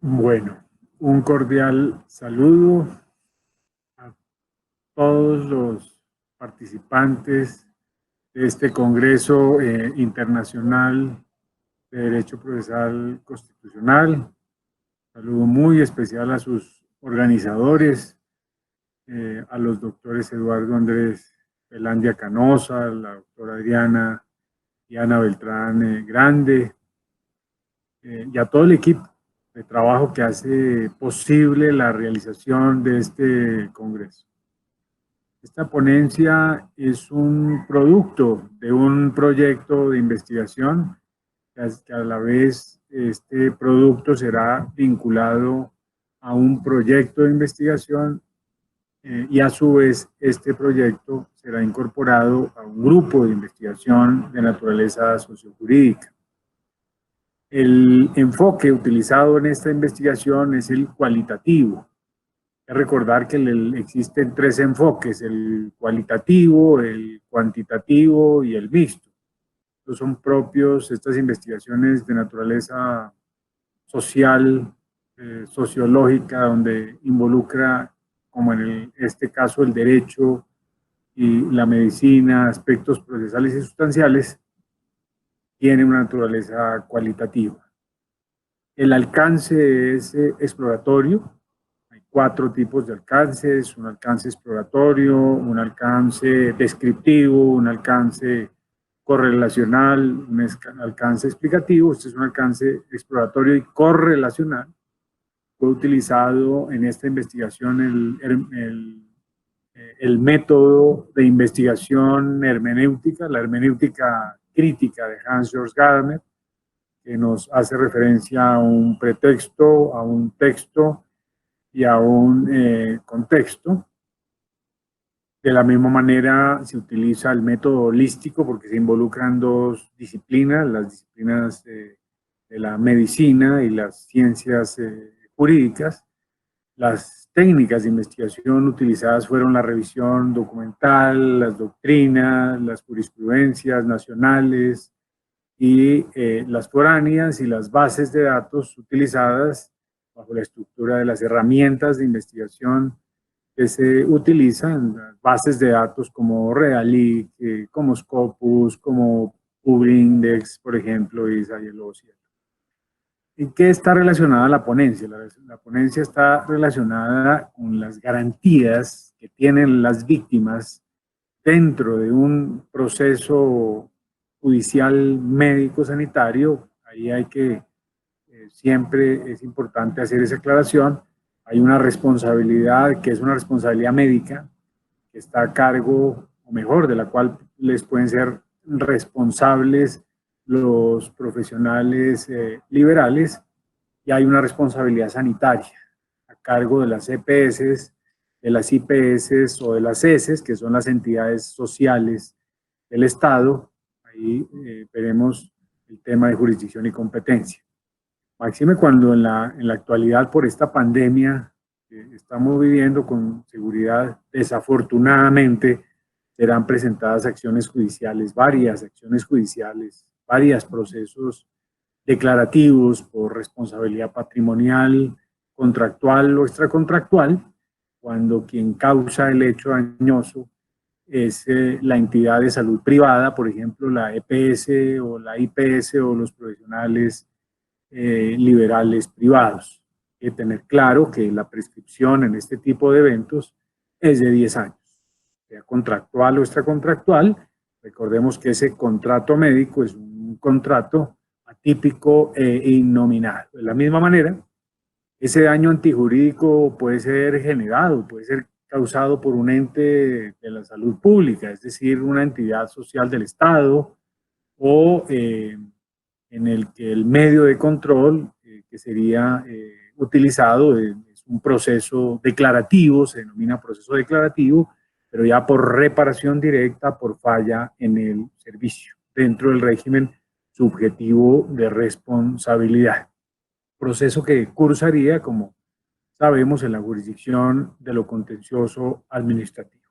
Bueno, un cordial saludo a todos los participantes de este Congreso Internacional de Derecho Procesal Constitucional. Saludo muy especial a sus organizadores, a los doctores Eduardo Andrés Velandia Canosa, la doctora Adriana y Ana Beltrán Grande, y a todo el equipo de trabajo que hace posible la realización de este congreso. Esta ponencia es un producto de un proyecto de investigación que a la vez este producto será vinculado a un proyecto de investigación y a su vez este proyecto será incorporado a un grupo de investigación de naturaleza sociojurídica. El enfoque utilizado en esta investigación es el cualitativo. Hay que recordar que existen tres enfoques, el cualitativo, el cuantitativo y el mixto. Estos son propios, estas investigaciones de naturaleza social, sociológica, donde involucra, como en este caso, el derecho y la medicina, aspectos procesales y sustanciales, tiene una naturaleza cualitativa. El alcance es exploratorio. Hay 4 tipos de alcances: un alcance exploratorio, un alcance descriptivo, un alcance correlacional, un alcance explicativo. Este es un alcance exploratorio y correlacional. Fue utilizado en esta investigación el método de investigación hermenéutica, la hermenéutica crítica de Hans-Georg Gadamer, que nos hace referencia a un pretexto, a un texto y a un contexto. De la misma manera se utiliza el método holístico porque se involucran 2 disciplinas, las disciplinas de la medicina y las ciencias jurídicas. Las técnicas de investigación utilizadas fueron la revisión documental, las doctrinas, las jurisprudencias nacionales y las foráneas y las bases de datos utilizadas bajo la estructura de las herramientas de investigación que se utilizan, las bases de datos como Realic, como Scopus, como PubIndex, por ejemplo, y SciELOCIA. ¿En qué está relacionada la ponencia? La ponencia está relacionada con las garantías que tienen las víctimas dentro de un proceso judicial médico sanitario. Ahí hay que, siempre es importante hacer esa aclaración. Hay una responsabilidad que es una responsabilidad médica que está a cargo, o mejor, de la cual les pueden ser responsables los profesionales liberales, y hay una responsabilidad sanitaria a cargo de las EPS, de las IPS o de las ESES, que son las entidades sociales del Estado. Ahí veremos el tema de jurisdicción y competencia. Máxime cuando en la actualidad, por esta pandemia que estamos viviendo, con seguridad, desafortunadamente, serán presentadas acciones judiciales, varias acciones judiciales, varios procesos declarativos por responsabilidad patrimonial, contractual o extracontractual, cuando quien causa el hecho dañoso es la entidad de salud privada, por ejemplo, la EPS o la IPS o los profesionales liberales privados. Hay que tener claro que la prescripción en este tipo de eventos es de 10 años, sea contractual o extracontractual, Recordemos que ese contrato médico es un contrato atípico e innominado. De la misma manera, ese daño antijurídico puede ser generado, puede ser causado por un ente de la salud pública, es decir, una entidad social del Estado, o en el que el medio de control que sería utilizado es un proceso declarativo, se denomina proceso declarativo, pero ya por reparación directa, por falla en el servicio, dentro del régimen subjetivo de responsabilidad. Proceso que cursaría, como sabemos, en la jurisdicción de lo contencioso administrativo.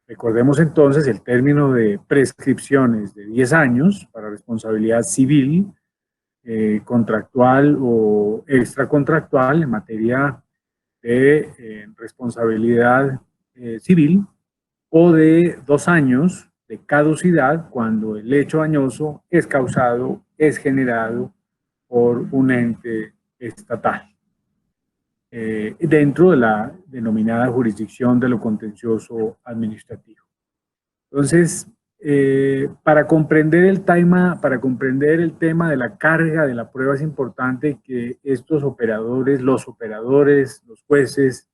Recordemos entonces el término de prescripciones de 10 años para responsabilidad civil, contractual o extracontractual en materia de responsabilidad civil, o de 2 años de caducidad cuando el hecho dañoso es causado, es generado por un ente estatal, dentro de la denominada jurisdicción de lo contencioso administrativo. Entonces, para comprender el tema de la carga de la prueba, es importante que estos operadores, los jueces,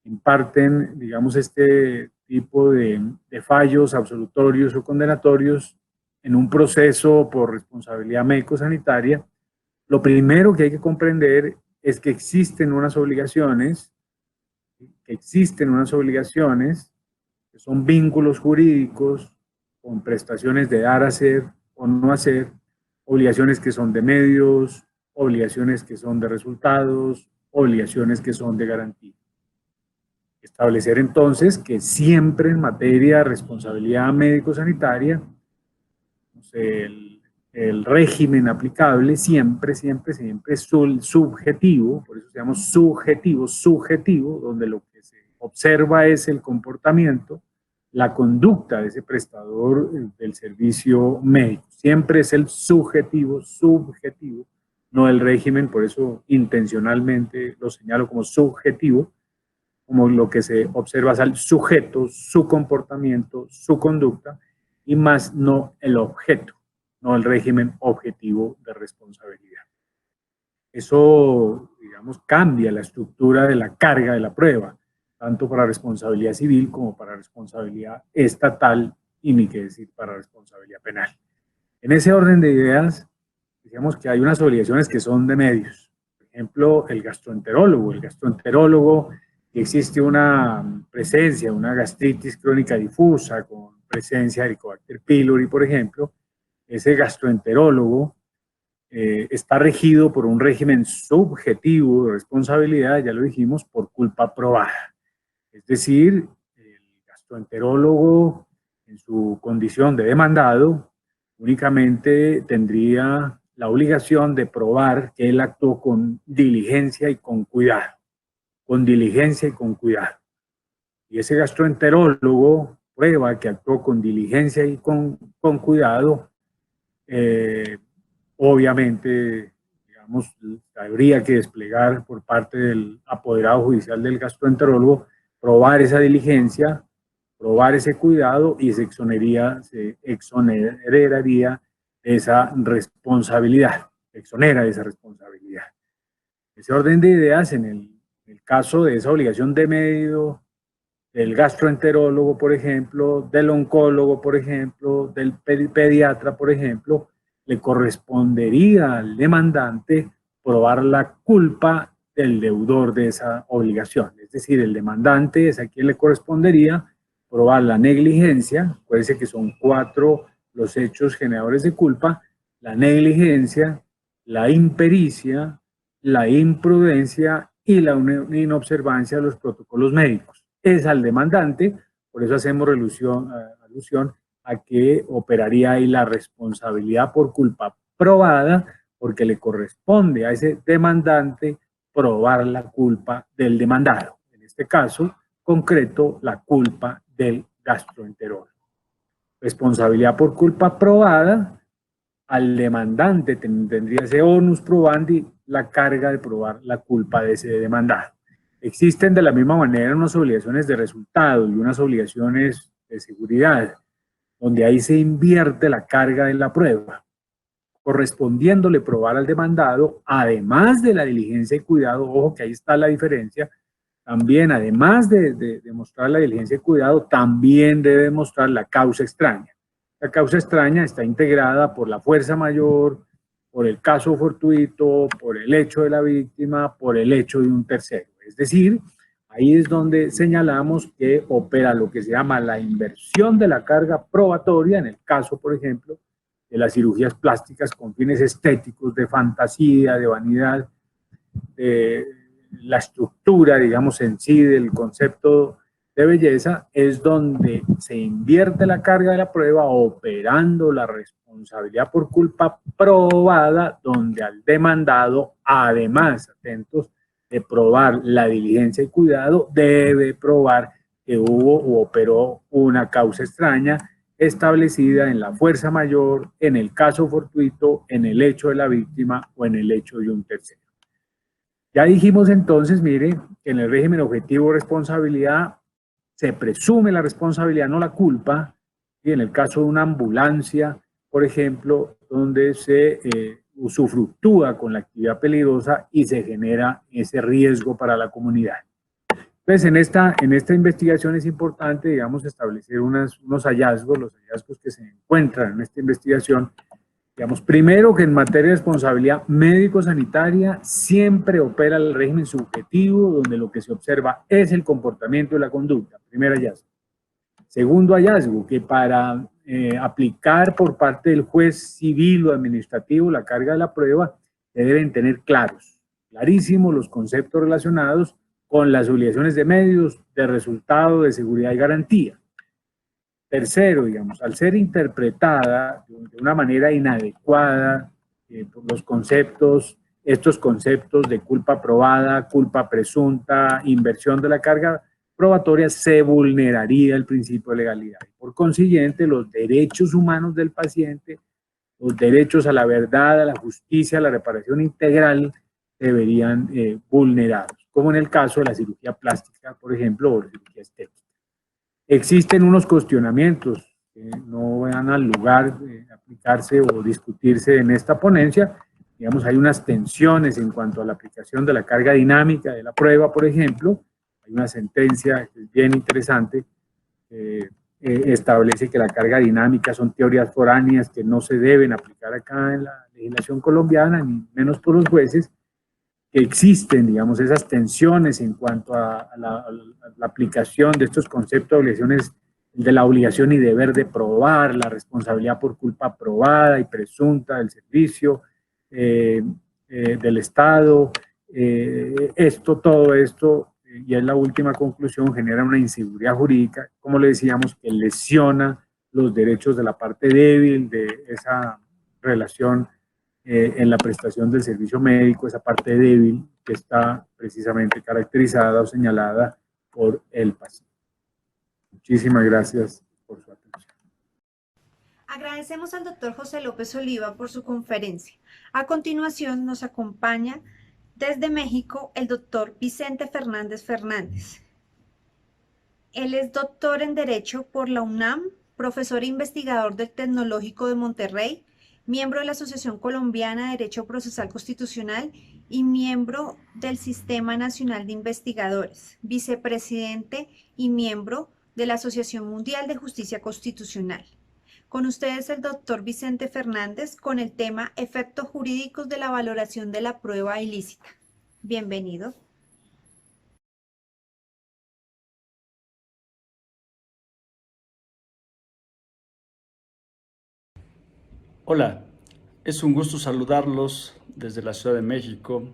imparten, digamos, este tipo de fallos absolutorios o condenatorios en un proceso por responsabilidad médico-sanitaria. Lo primero que hay que comprender es que existen unas obligaciones, que son vínculos jurídicos con prestaciones de dar, hacer o no hacer, obligaciones que son de medios, obligaciones que son de resultados, obligaciones que son de garantía. Establecer entonces que siempre en materia de responsabilidad médico-sanitaria, el régimen aplicable siempre es subjetivo, por eso se llama subjetivo, donde lo que se observa es el comportamiento, la conducta de ese prestador del servicio médico. Siempre es el subjetivo, no el régimen, por eso intencionalmente lo señalo como subjetivo, como lo que se observa es al sujeto, su comportamiento, su conducta, y más no el objeto, no el régimen objetivo de responsabilidad. Eso, digamos, cambia la estructura de la carga de la prueba, tanto para responsabilidad civil como para responsabilidad estatal, y ni qué decir para responsabilidad penal. En ese orden de ideas, digamos que hay unas obligaciones que son de medios. Por ejemplo, el gastroenterólogo, que existe una presencia, una gastritis crónica difusa con presencia de Helicobacter pylori, por ejemplo, ese gastroenterólogo está regido por un régimen subjetivo de responsabilidad, ya lo dijimos, por culpa probada. Es decir, el gastroenterólogo, en su condición de demandado, únicamente tendría la obligación de probar que él actuó con diligencia y con cuidado. Y ese gastroenterólogo prueba que actuó con diligencia y con cuidado. Obviamente, digamos, habría que desplegar por parte del apoderado judicial del gastroenterólogo, probar esa diligencia, probar ese cuidado, y se exoneraría de esa responsabilidad, exonera de esa responsabilidad. Ese orden de ideas, en el caso de esa obligación de medio, del gastroenterólogo, por ejemplo, del oncólogo, por ejemplo, del pediatra, por ejemplo, le correspondería al demandante probar la culpa del deudor de esa obligación. Es decir, el demandante es a quien le correspondería probar la negligencia. Acuérdense que son 4 los hechos generadores de culpa: la negligencia, la impericia, la imprudencia y la inobservancia de los protocolos médicos. Es al demandante, por eso hacemos alusión a que operaría ahí la responsabilidad por culpa probada, porque le corresponde a ese demandante probar la culpa del demandado. En este caso concreto, la culpa del gastroenterólogo. Responsabilidad por culpa probada: al demandante tendría ese onus probandi, la carga de probar la culpa de ese demandado. Existen de la misma manera unas obligaciones de resultado y unas obligaciones de seguridad. donde ahí se invierte la carga de la prueba, correspondiéndole probar al demandado, además de la diligencia y cuidado, ojo que ahí está la diferencia, también además de demostrar la diligencia y cuidado, también debe demostrar la causa extraña. La causa extraña está integrada por la fuerza mayor, por el caso fortuito, por el hecho de la víctima, por el hecho de un tercero. Es decir, ahí es donde señalamos que opera lo que se llama la inversión de la carga probatoria, en el caso, por ejemplo, de las cirugías plásticas con fines estéticos, de fantasía, de vanidad, de la estructura, digamos, en sí del concepto de belleza, es donde se invierte la carga de la prueba operando la responsabilidad por culpa probada, donde al demandado, además, atentos, de probar la diligencia y cuidado, debe probar que hubo o operó una causa extraña establecida en la fuerza mayor, en el caso fortuito, en el hecho de la víctima o en el hecho de un tercero. Ya dijimos entonces, mire, que en el régimen objetivo de responsabilidad se presume la responsabilidad, no la culpa, y en el caso de una ambulancia, por ejemplo, donde se usufructúa con la actividad peligrosa y se genera ese riesgo para la comunidad. Entonces, en esta investigación es importante, digamos, establecer unos hallazgos, los hallazgos que se encuentran en esta investigación. Digamos, primero que en materia de responsabilidad médico-sanitaria siempre opera el régimen subjetivo, donde lo que se observa es el comportamiento y la conducta. Primer hallazgo. Segundo hallazgo, que para aplicar por parte del juez civil o administrativo la carga de la prueba, se deben tener clarísimos los conceptos relacionados con las obligaciones de medios, de resultado, de seguridad y garantía. Tercero, digamos, al ser interpretada de una manera inadecuada por los conceptos, estos conceptos de culpa probada, culpa presunta, inversión de la carga probatoria, se vulneraría el principio de legalidad. Por consiguiente, los derechos humanos del paciente, los derechos a la verdad, a la justicia, a la reparación integral, deberían vulnerados, como en el caso de la cirugía plástica, por ejemplo, o la cirugía estética. Existen unos cuestionamientos que no van al lugar de aplicarse o discutirse en esta ponencia. Digamos, hay unas tensiones en cuanto a la aplicación de la carga dinámica de la prueba, por ejemplo. Hay una sentencia que es bien interesante, establece que la carga dinámica son teorías foráneas que no se deben aplicar acá en la legislación colombiana, ni menos por los jueces, que existen, digamos, esas tensiones en cuanto a la aplicación de estos conceptos de obligaciones, de la obligación y deber de probar, la responsabilidad por culpa probada y presunta del servicio, del Estado. Todo esto, y es la última conclusión, genera una inseguridad jurídica, como le decíamos, que lesiona los derechos de la parte débil de esa relación en la prestación del servicio médico, esa parte débil que está precisamente caracterizada o señalada por el paciente. Muchísimas gracias por su atención. Agradecemos al doctor José López Oliva por su conferencia. A continuación nos acompaña desde México el doctor Vicente Fernández Fernández. Él es doctor en Derecho por la UNAM, profesor e investigador del Tecnológico de Monterrey, miembro de la Asociación Colombiana de Derecho Procesal Constitucional y miembro del Sistema Nacional de Investigadores, vicepresidente y miembro de la Asociación Mundial de Justicia Constitucional. Con ustedes el doctor Vicente Fernández con el tema Efectos jurídicos de la valoración de la prueba ilícita. Bienvenido. Hola, es un gusto saludarlos desde la Ciudad de México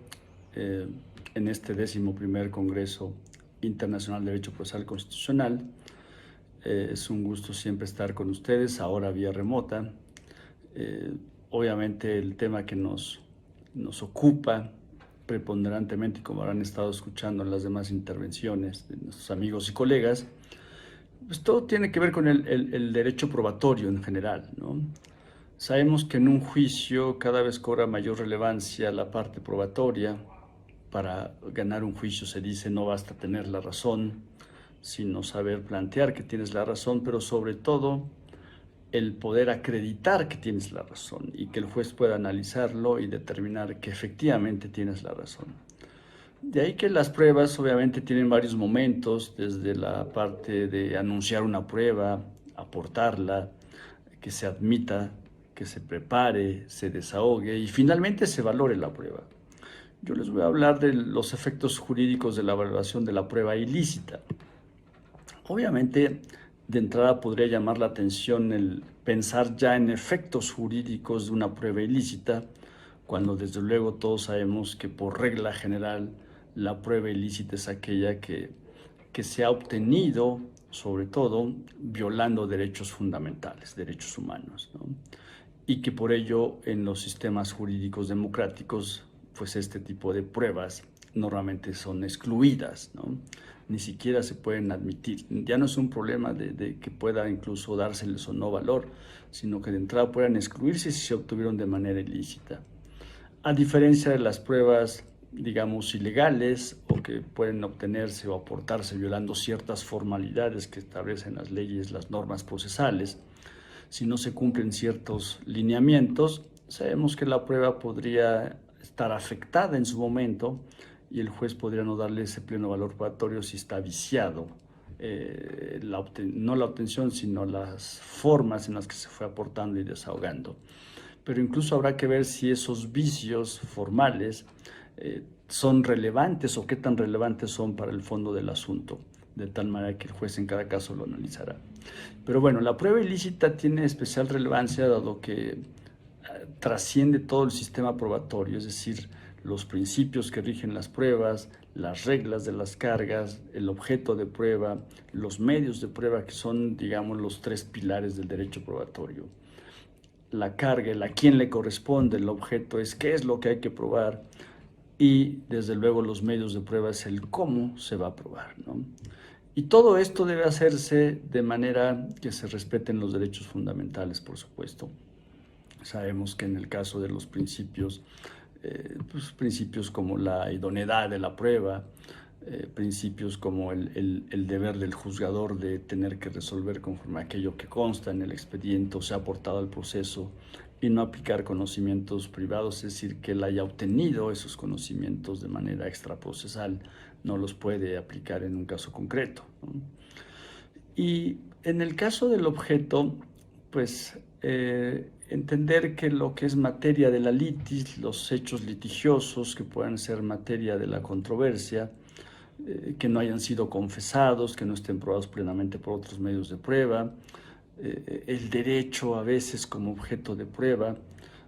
en este 11º Congreso Internacional de Derecho Procesal Constitucional. Es un gusto siempre estar con ustedes, ahora vía remota. Obviamente el tema que nos ocupa preponderantemente, como habrán estado escuchando en las demás intervenciones de nuestros amigos y colegas, pues todo tiene que ver con el derecho probatorio en general, ¿no? Sabemos que en un juicio cada vez cobra mayor relevancia la parte probatoria. Para ganar un juicio se dice no basta tener la razón, sino saber plantear que tienes la razón, pero sobre todo el poder acreditar que tienes la razón y que el juez pueda analizarlo y determinar que efectivamente tienes la razón. De ahí que las pruebas obviamente tienen varios momentos, desde la parte de anunciar una prueba, aportarla, que se admita, que se prepare, se desahogue y finalmente se valore la prueba. Yo les voy a hablar de los efectos jurídicos de la valoración de la prueba ilícita. Obviamente, de entrada podría llamar la atención el pensar ya en efectos jurídicos de una prueba ilícita, cuando desde luego todos sabemos que por regla general la prueba ilícita es aquella que se ha obtenido, sobre todo, violando derechos fundamentales, derechos humanos, ¿no? Y que por ello en los sistemas jurídicos democráticos, pues este tipo de pruebas normalmente son excluidas, ¿no? Ni siquiera se pueden admitir. Ya no es un problema de que pueda incluso dárseles o no valor, sino que de entrada puedan excluirse si se obtuvieron de manera ilícita. A diferencia de las pruebas, digamos, ilegales o que pueden obtenerse o aportarse violando ciertas formalidades que establecen las leyes, las normas procesales, si no se cumplen ciertos lineamientos, sabemos que la prueba podría estar afectada en su momento y el juez podría no darle ese pleno valor probatorio si está viciado, no la obtención, sino las formas en las que se fue aportando y desahogando. Pero incluso habrá que ver si esos vicios formales son relevantes o qué tan relevantes son para el fondo del asunto, de tal manera que el juez en cada caso lo analizará. Pero bueno, la prueba ilícita tiene especial relevancia dado que trasciende todo el sistema probatorio, es decir, los principios que rigen las pruebas, las reglas de las cargas, el objeto de prueba, los medios de prueba, que son, digamos, los tres pilares del derecho probatorio. La carga, a quién le corresponde, el objeto es qué es lo que hay que probar y, desde luego, los medios de prueba es el cómo se va a probar, ¿no? Y todo esto debe hacerse de manera que se respeten los derechos fundamentales, por supuesto. Sabemos que en el caso de los principios, pues principios como la idoneidad de la prueba, principios como el deber del juzgador de tener que resolver conforme a aquello que consta en el expediente o se ha aportado al proceso y no aplicar conocimientos privados, es decir, que él haya obtenido esos conocimientos de manera extraprocesal, no los puede aplicar en un caso concreto, ¿no? Y en el caso del objeto, pues entender que lo que es materia de la litis, los hechos litigiosos que puedan ser materia de la controversia, que no hayan sido confesados, que no estén probados plenamente por otros medios de prueba, el derecho a veces como objeto de prueba.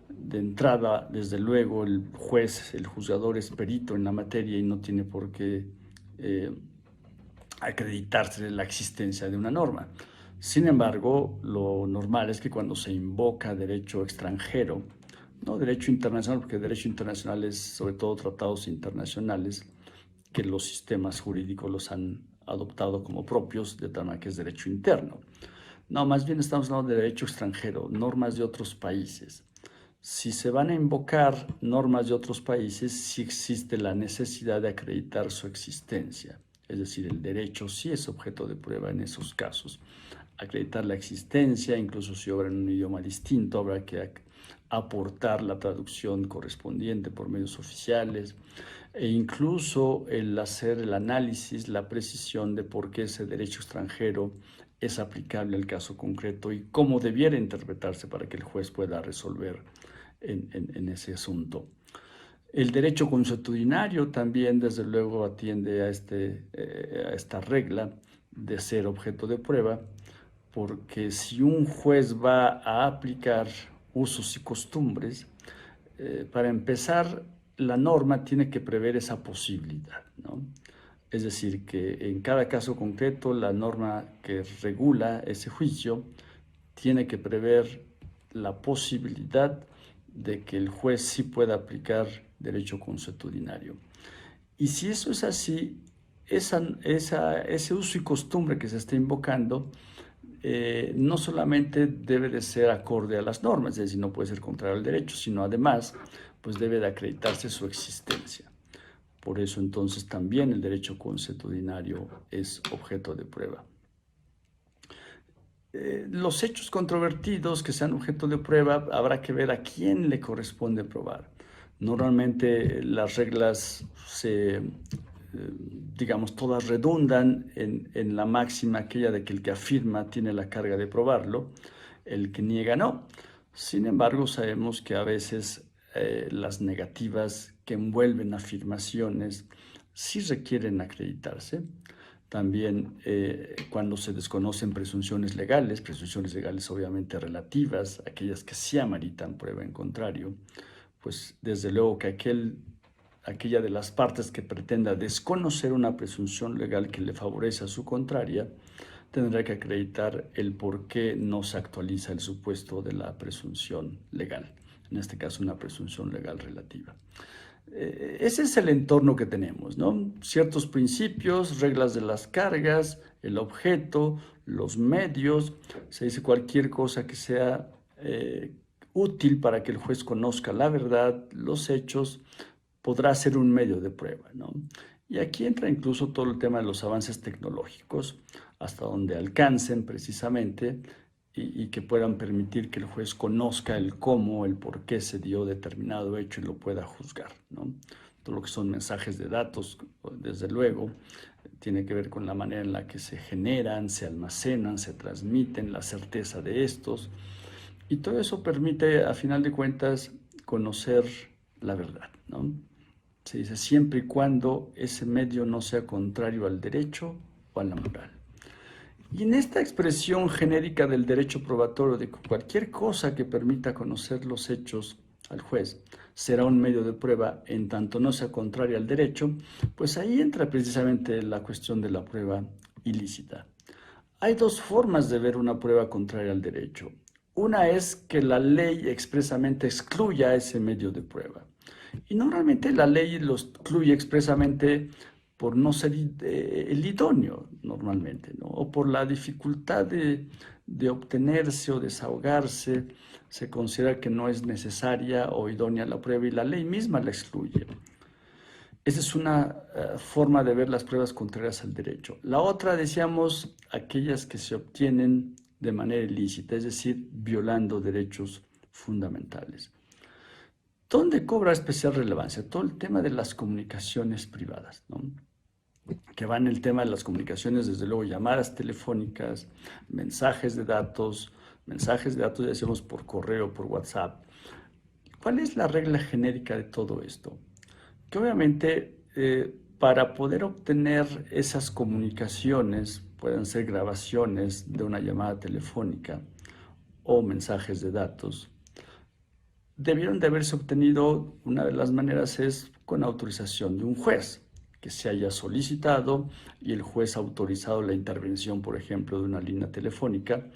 De entrada, desde luego, el juez, el juzgador es perito en la materia y no tiene por qué acreditarse la existencia de una norma. Sin embargo, lo normal es que cuando se invoca derecho extranjero, no derecho internacional, porque derecho internacional es sobre todo tratados internacionales, que los sistemas jurídicos los han adoptado como propios, de tal manera que es derecho interno. No, más bien estamos hablando de derecho extranjero, normas de otros países. Si se van a invocar normas de otros países, sí existe la necesidad de acreditar su existencia. Es decir, el derecho sí es objeto de prueba en esos casos. Acreditar la existencia, incluso si obra en un idioma distinto, habrá que aportar la traducción correspondiente por medios oficiales e incluso el hacer el análisis, la precisión de por qué ese derecho extranjero es aplicable al caso concreto y cómo debiera interpretarse para que el juez pueda resolver en ese asunto. El derecho consuetudinario también, desde luego, atiende a esta regla de ser objeto de prueba, porque si un juez va a aplicar usos y costumbres, para empezar, la norma tiene que prever esa posibilidad, ¿no? Es decir, que en cada caso concreto la norma que regula ese juicio tiene que prever la posibilidad de que el juez sí pueda aplicar derecho consuetudinario. Y si eso es así, ese uso y costumbre que se está invocando no solamente debe de ser acorde a las normas, es decir, no puede ser contrario al derecho, sino además pues debe de acreditarse su existencia. Por eso entonces también el derecho consuetudinario es objeto de prueba. Los hechos controvertidos que sean objeto de prueba, habrá que ver a quién le corresponde probar. Normalmente las reglas digamos, todas redundan en la máxima aquella de que el que afirma tiene la carga de probarlo, el que niega no. Sin embargo, sabemos que a veces las negativas que envuelven afirmaciones sí requieren acreditarse. También cuando se desconocen presunciones legales obviamente relativas, aquellas que sí ameritan prueba en contrario, pues desde luego que aquella de las partes que pretenda desconocer una presunción legal que le favorece a su contraria, tendrá que acreditar el por qué no se actualiza el supuesto de la presunción legal, en este caso una presunción legal relativa. Ese es el entorno que tenemos, ¿no? Ciertos principios, reglas de las cargas, el objeto, los medios. Se dice cualquier cosa que sea útil para que el juez conozca la verdad, los hechos, podrá ser un medio de prueba, ¿no? Y aquí entra incluso todo el tema de los avances tecnológicos, hasta donde alcancen precisamente y que puedan permitir que el juez conozca el cómo, el por qué se dio determinado hecho y lo pueda juzgar, ¿no? Todo lo que son mensajes de datos, desde luego, tiene que ver con la manera en la que se generan, se almacenan, se transmiten, la certeza de estos. Y todo eso permite, a final de cuentas, conocer la verdad, ¿no? Se dice siempre y cuando ese medio no sea contrario al derecho o a la moral. Y en esta expresión genérica del derecho probatorio de cualquier cosa que permita conocer los hechos al juez será un medio de prueba en tanto no sea contraria al derecho, pues ahí entra precisamente la cuestión de la prueba ilícita. Hay dos formas de ver una prueba contraria al derecho. Una es que la ley expresamente excluya ese medio de prueba. Y normalmente la ley lo excluye expresamente por no ser el idóneo normalmente, ¿no? O por la dificultad de obtenerse o desahogarse, se considera que no es necesaria o idónea la prueba y la ley misma la excluye. Esa es una forma de ver las pruebas contrarias al derecho. La otra, decíamos, aquellas que se obtienen de manera ilícita, es decir, violando derechos fundamentales. ¿Dónde cobra especial relevancia? Todo el tema de las comunicaciones privadas, ¿no? Que va en el tema de las comunicaciones, desde luego, llamadas telefónicas, mensajes de datos ya decimos por correo, por WhatsApp. ¿Cuál es la regla genérica de todo esto? Que obviamente para poder obtener esas comunicaciones, pueden ser grabaciones de una llamada telefónica o mensajes de datos, debieron de haberse obtenido, una de las maneras es con autorización de un juez, que se haya solicitado y el juez ha autorizado la intervención, por ejemplo, de una línea telefónica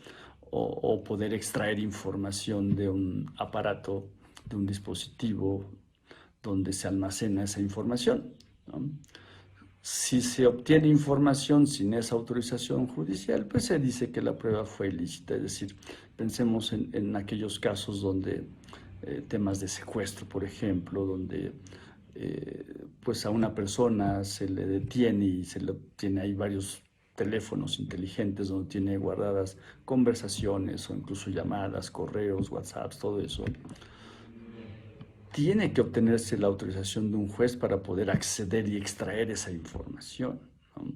o poder extraer información de un aparato, de un dispositivo donde se almacena esa información, ¿no? Si se obtiene información sin esa autorización judicial, pues se dice que la prueba fue ilícita. Es decir, pensemos en aquellos casos donde temas de secuestro, por ejemplo, donde pues a una persona se le detiene y se le tiene ahí varios teléfonos inteligentes donde tiene guardadas conversaciones o incluso llamadas, correos, WhatsApps, todo eso. Tiene que obtenerse la autorización de un juez para poder acceder y extraer esa información, ¿no?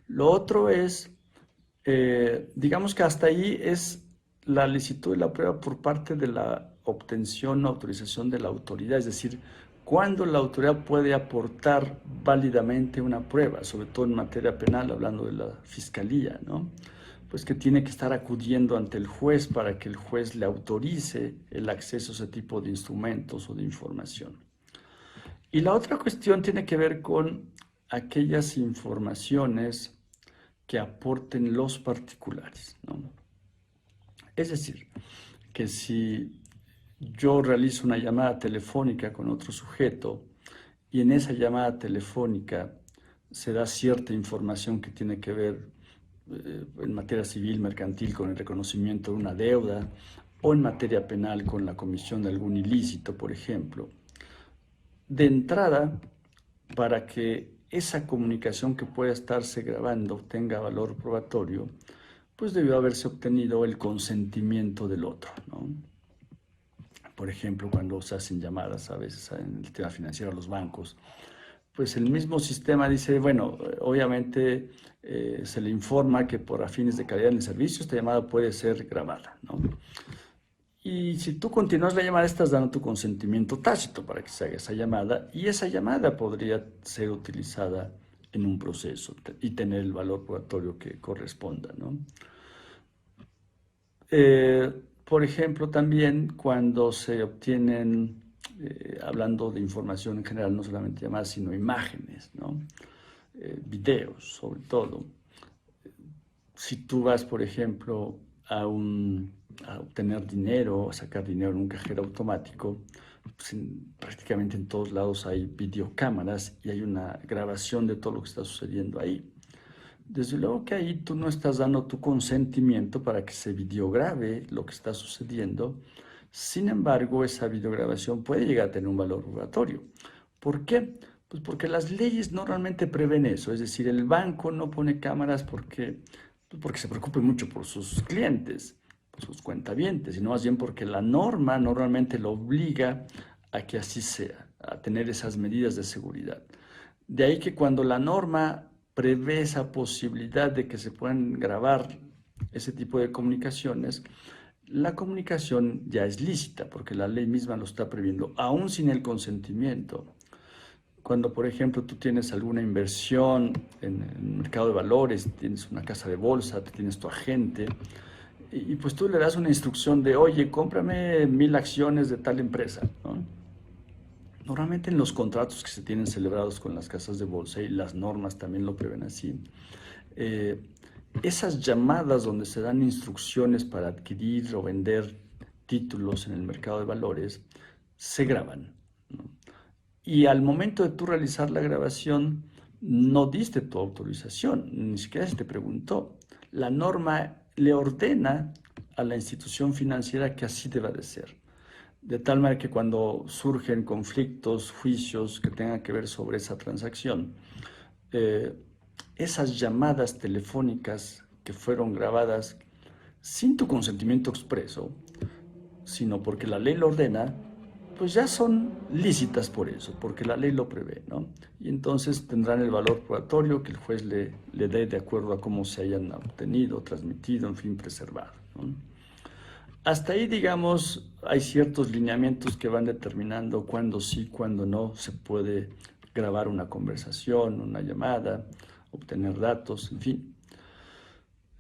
Lo otro es, digamos que hasta ahí es la licitud de la prueba por parte de la obtención o autorización de la autoridad, es decir, cuándo la autoridad puede aportar válidamente una prueba, sobre todo en materia penal, hablando de la fiscalía, ¿no? Pues que tiene que estar acudiendo ante el juez para que el juez le autorice el acceso a ese tipo de instrumentos o de información. Y la otra cuestión tiene que ver con aquellas informaciones que aporten los particulares, ¿no? Es decir, que si yo realizo una llamada telefónica con otro sujeto y en esa llamada telefónica se da cierta información que tiene que ver en materia civil, mercantil, con el reconocimiento de una deuda, o en materia penal con la comisión de algún ilícito, por ejemplo. De entrada, para que esa comunicación que pueda estarse grabando tenga valor probatorio, pues debió haberse obtenido el consentimiento del otro, ¿no? Por ejemplo, cuando se hacen llamadas a veces en el tema financiero a los bancos, pues el mismo sistema dice, bueno, obviamente se le informa que por fines de calidad en el servicio esta llamada puede ser grabada, ¿no? Y si tú continúas la llamada, estás dando tu consentimiento tácito para que se haga esa llamada, y esa llamada podría ser utilizada en un proceso y tener el valor probatorio que corresponda, ¿no? Por ejemplo, también cuando se obtienen, hablando de información en general, no solamente llamadas, sino imágenes, ¿no? Videos, sobre todo. Si tú vas, por ejemplo, a obtener dinero, a sacar dinero en un cajero automático, pues prácticamente en todos lados hay videocámaras y hay una grabación de todo lo que está sucediendo ahí. Desde luego que ahí tú no estás dando tu consentimiento para que se videograbe lo que está sucediendo. Sin embargo, esa videograbación puede llegar a tener un valor probatorio. ¿Por qué? Pues porque las leyes normalmente prevén eso. Es decir, el banco no pone cámaras porque se preocupe mucho por sus clientes, por sus cuentavientes, sino más bien porque la norma normalmente lo obliga a que así sea, a tener esas medidas de seguridad. De ahí que cuando la norma prevé esa posibilidad de que se puedan grabar ese tipo de comunicaciones, la comunicación ya es lícita, porque la ley misma lo está previendo, aún sin el consentimiento. Cuando, por ejemplo, tú tienes alguna inversión en el mercado de valores, tienes una casa de bolsa, tienes tu agente, y pues tú le das una instrucción de, oye, cómprame 1000 acciones de tal empresa, ¿no? Normalmente en los contratos que se tienen celebrados con las casas de bolsa, y las normas también lo prevén así, esas llamadas donde se dan instrucciones para adquirir o vender títulos en el mercado de valores, se graban, ¿no? Y al momento de tú realizar la grabación, no diste tu autorización, ni siquiera se te preguntó. La norma le ordena a la institución financiera que así deba de ser. De tal manera que cuando surgen conflictos, juicios que tengan que ver sobre esa transacción, esas llamadas telefónicas que fueron grabadas sin tu consentimiento expreso, sino porque la ley lo ordena, pues ya son lícitas por eso, porque la ley lo prevé, ¿no? Y entonces tendrán el valor probatorio que el juez le dé de acuerdo a cómo se hayan obtenido, transmitido, en fin, preservado, ¿no? Hasta ahí, digamos, hay ciertos lineamientos que van determinando cuándo sí, cuándo no se puede grabar una conversación, una llamada, obtener datos, en fin.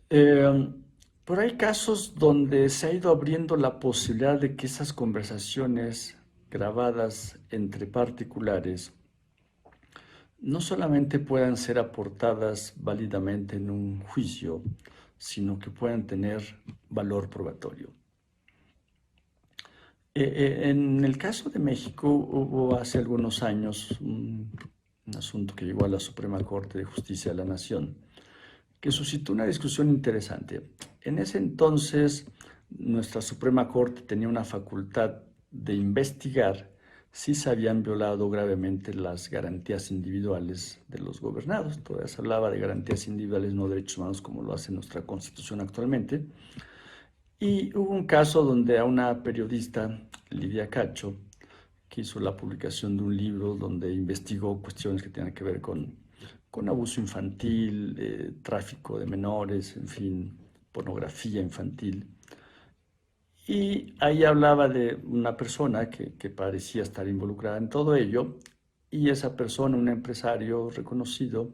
Pero hay casos donde se ha ido abriendo la posibilidad de que esas conversaciones grabadas entre particulares no solamente puedan ser aportadas válidamente en un juicio, sino que puedan tener valor probatorio. En el caso de México hubo hace algunos años un asunto que llegó a la Suprema Corte de Justicia de la Nación, que suscitó una discusión interesante. En ese entonces, nuestra Suprema Corte tenía una facultad de investigar si se habían violado gravemente las garantías individuales de los gobernados. Todavía se hablaba de garantías individuales, no derechos humanos, como lo hace nuestra Constitución actualmente. Y hubo un caso donde a una periodista, Lidia Cacho, que hizo la publicación de un libro donde investigó cuestiones que tienen que ver con abuso infantil, tráfico de menores, en fin, pornografía infantil. Y ahí hablaba de una persona que parecía estar involucrada en todo ello, y esa persona, un empresario reconocido,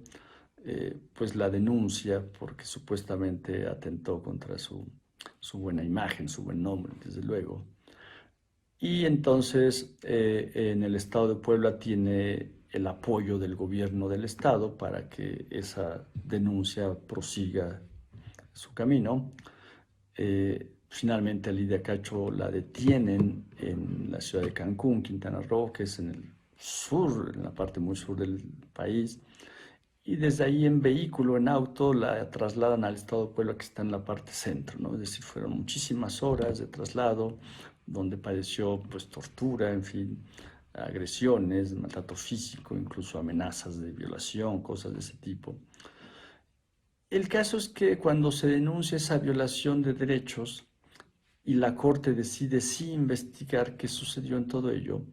pues la denuncia porque supuestamente atentó contra su buena imagen, su buen nombre, desde luego. Y entonces en el Estado de Puebla tiene el apoyo del gobierno del Estado para que esa denuncia prosiga su camino. Finalmente a Lidia Cacho la detienen en la ciudad de Cancún, Quintana Roo, que es en el sur, en la parte muy sur del país. Y desde ahí en vehículo, en auto, la trasladan al Estado de Puebla, que está en la parte centro, ¿no? Es decir, fueron muchísimas horas de traslado, donde padeció pues tortura, en fin, agresiones, maltrato físico, incluso amenazas de violación, cosas de ese tipo. El caso es que cuando se denuncia esa violación de derechos y la Corte decide sí investigar qué sucedió en todo ello,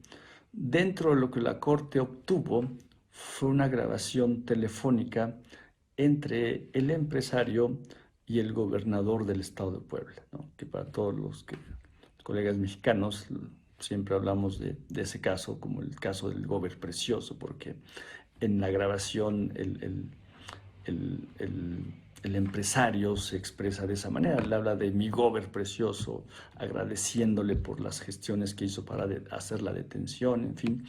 dentro de lo que la Corte obtuvo fue una grabación telefónica entre el empresario y el gobernador del estado de Puebla, ¿no? Que para todos los colegas mexicanos siempre hablamos de ese caso como el caso del gober precioso, porque en la grabación el empresario se expresa de esa manera, le habla de mi gober precioso, agradeciéndole por las gestiones que hizo para hacer la detención, en fin.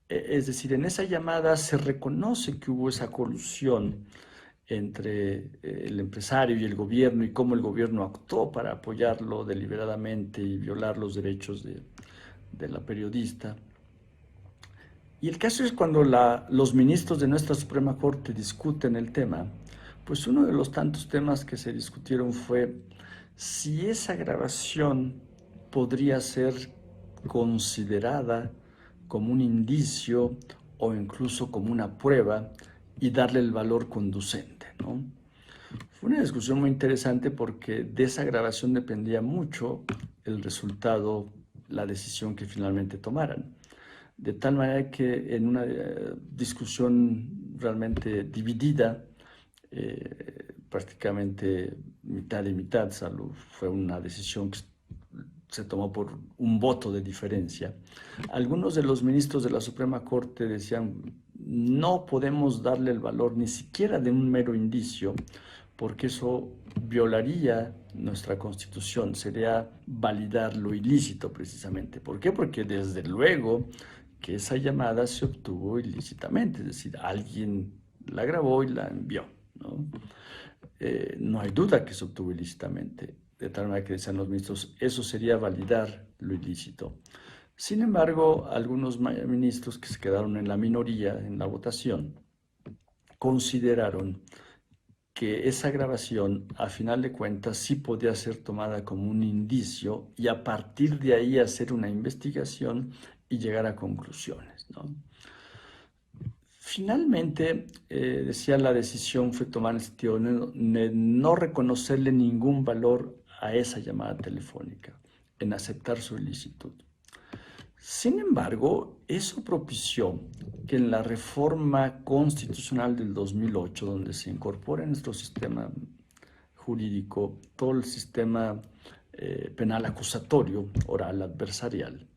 Es decir, en esa llamada se reconoce que hubo esa colusión entre el empresario y el gobierno y cómo el gobierno actuó para apoyarlo deliberadamente y violar los derechos de la periodista. Y el caso es cuando los ministros de nuestra Suprema Corte discuten el tema, pues uno de los tantos temas que se discutieron fue si esa grabación podría ser considerada como un indicio o incluso como una prueba y darle el valor conducente, ¿no? Fue una discusión muy interesante porque de esa grabación dependía mucho el resultado, la decisión que finalmente tomaran. De tal manera que en una discusión realmente dividida, prácticamente mitad y mitad, fue una decisión que se tomó por un voto de diferencia. Algunos de los ministros de la Suprema Corte decían, no podemos darle el valor ni siquiera de un mero indicio, porque eso violaría nuestra Constitución, sería validar lo ilícito precisamente. ¿Por qué? Porque desde luego que esa llamada se obtuvo ilícitamente, es decir, alguien la grabó y la envió, ¿no? No hay duda que se obtuvo ilícitamente, de tal manera que decían los ministros, eso sería validar lo ilícito. Sin embargo, algunos ministros que se quedaron en la minoría en la votación consideraron que esa grabación, a final de cuentas, sí podía ser tomada como un indicio y a partir de ahí hacer una investigación y llegar a conclusiones, ¿no? Finalmente, decía, la decisión fue tomar en el sentido de no reconocerle ningún valor a esa llamada telefónica, en aceptar su ilicitud. Sin embargo, eso propició que en la reforma constitucional del 2008, donde se incorpora en nuestro sistema jurídico todo el sistema penal acusatorio, oral, adversarial,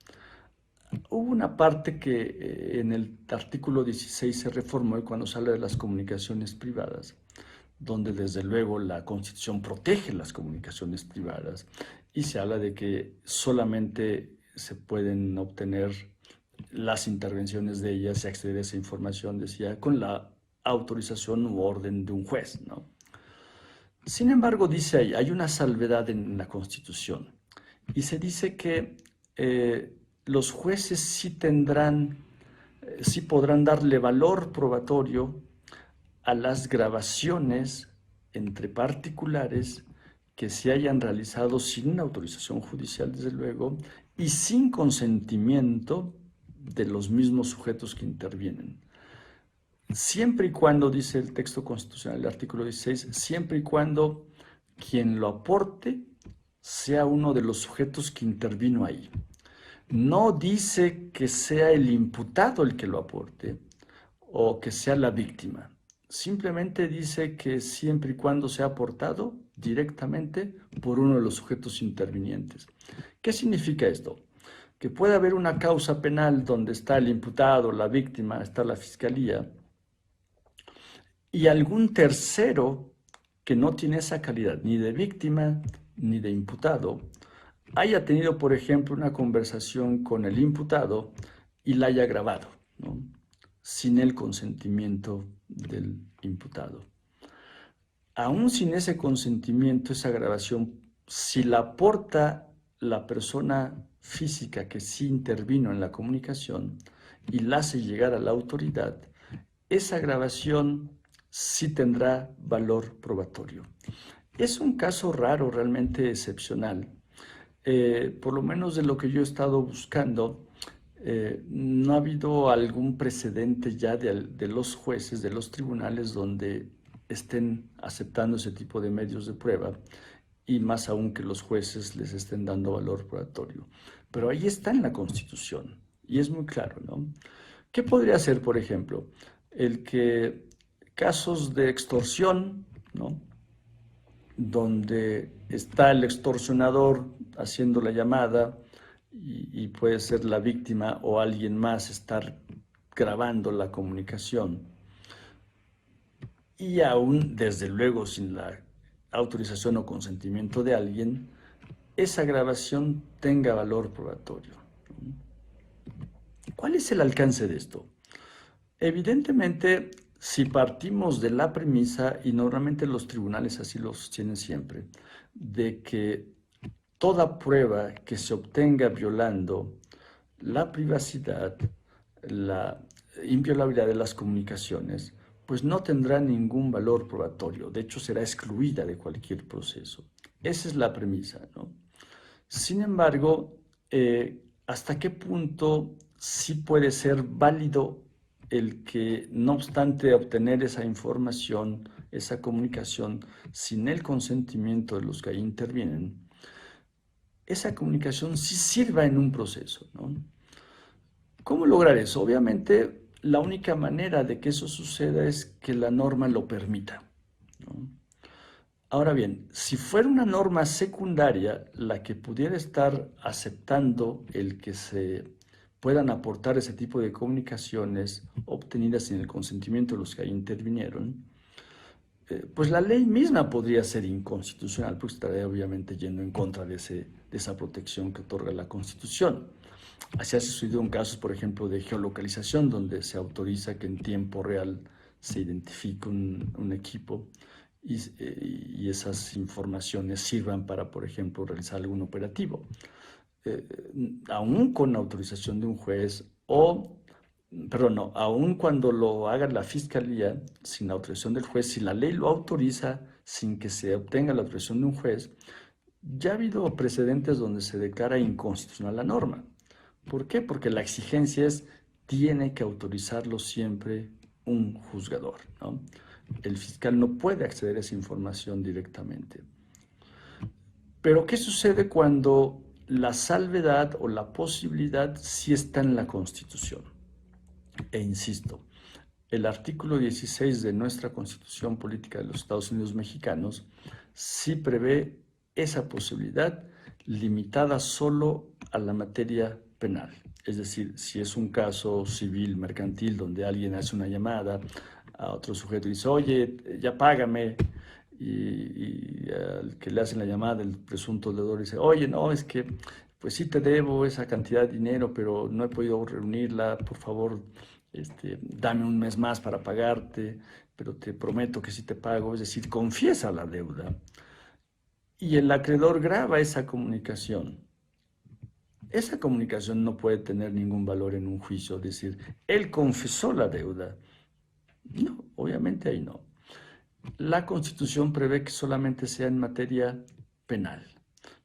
hubo una parte que en el artículo 16 se reformó y cuando se habla de las comunicaciones privadas, donde desde luego la Constitución protege las comunicaciones privadas y se habla de que solamente se pueden obtener las intervenciones de ellas y acceder a esa información, decía, con la autorización u orden de un juez, ¿no? Sin embargo, dice ahí, hay una salvedad en la Constitución y se dice que los jueces sí podrán darle valor probatorio a las grabaciones entre particulares que se hayan realizado sin una autorización judicial, desde luego, y sin consentimiento de los mismos sujetos que intervienen. Siempre y cuando, dice el texto constitucional, el artículo 16, siempre y cuando quien lo aporte sea uno de los sujetos que intervino ahí. No dice que sea el imputado el que lo aporte o que sea la víctima. Simplemente dice que siempre y cuando sea aportado directamente por uno de los sujetos intervinientes. ¿Qué significa esto? Que puede haber una causa penal donde está el imputado, la víctima, está la fiscalía, y algún tercero que no tiene esa calidad, ni de víctima ni de imputado, haya tenido, por ejemplo, una conversación con el imputado y la haya grabado, ¿no? Sin el consentimiento del imputado. Aún sin ese consentimiento, esa grabación, si la aporta la persona física que sí intervino en la comunicación y la hace llegar a la autoridad, esa grabación sí tendrá valor probatorio. Es un caso raro, realmente excepcional. Por lo menos de lo que yo he estado buscando, no ha habido algún precedente ya de los jueces, de los tribunales, donde estén aceptando ese tipo de medios de prueba y más aún que los jueces les estén dando valor probatorio. Pero ahí está en la Constitución y es muy claro, ¿no? ¿Qué podría ser, por ejemplo? El que casos de extorsión, ¿no?, donde está el extorsionador haciendo la llamada y puede ser la víctima o alguien más estar grabando la comunicación, y aún, desde luego, sin la autorización o consentimiento de alguien, esa grabación tenga valor probatorio. ¿Cuál es el alcance de esto? Evidentemente, si partimos de la premisa, y normalmente los tribunales así lo sostienen siempre, de que toda prueba que se obtenga violando la privacidad, la inviolabilidad de las comunicaciones, pues no tendrá ningún valor probatorio. De hecho, será excluida de cualquier proceso. Esa es la premisa, ¿no? Sin embargo, ¿hasta qué punto sí puede ser válido el que, no obstante obtener esa información, esa comunicación, sin el consentimiento de los que ahí intervienen, esa comunicación sí sirva en un proceso, ¿no? ¿Cómo lograr eso? Obviamente, la única manera de que eso suceda es que la norma lo permita, ¿no? Ahora bien, si fuera una norma secundaria la que pudiera estar aceptando el que se puedan aportar ese tipo de comunicaciones obtenidas sin el consentimiento de los que ahí intervinieron, pues la ley misma podría ser inconstitucional, porque estaría obviamente yendo en contra de esa protección que otorga la Constitución. Así ha sucedido en casos, por ejemplo, de geolocalización, donde se autoriza que en tiempo real se identifique un equipo y esas informaciones sirvan para, por ejemplo, realizar algún operativo. Aún con autorización de un juez aún cuando lo haga la Fiscalía sin la autorización del juez, si la ley lo autoriza sin que se obtenga la autorización de un juez, ya ha habido precedentes donde se declara inconstitucional la norma. ¿Por qué? Porque la exigencia es, tiene que autorizarlo siempre un juzgador, ¿no? El fiscal no puede acceder a esa información directamente. Pero ¿qué sucede cuando la salvedad o la posibilidad sí está en la Constitución? E insisto, el artículo 16 de nuestra Constitución Política de los Estados Unidos Mexicanos sí prevé esa posibilidad limitada solo a la materia penal. Es decir, si es un caso civil, mercantil, donde alguien hace una llamada a otro sujeto y dice, oye, ya págame, y al que le hacen la llamada, el presunto deudor dice, oye, no, es que pues sí te debo esa cantidad de dinero, pero no he podido reunirla, por favor, dame un mes más para pagarte, pero te prometo que sí te pago. Es decir, confiesa la deuda y el acreedor graba esa comunicación. Esa comunicación no puede tener ningún valor en un juicio, es decir, él confesó la deuda. No, obviamente ahí no. La Constitución prevé que solamente sea en materia penal,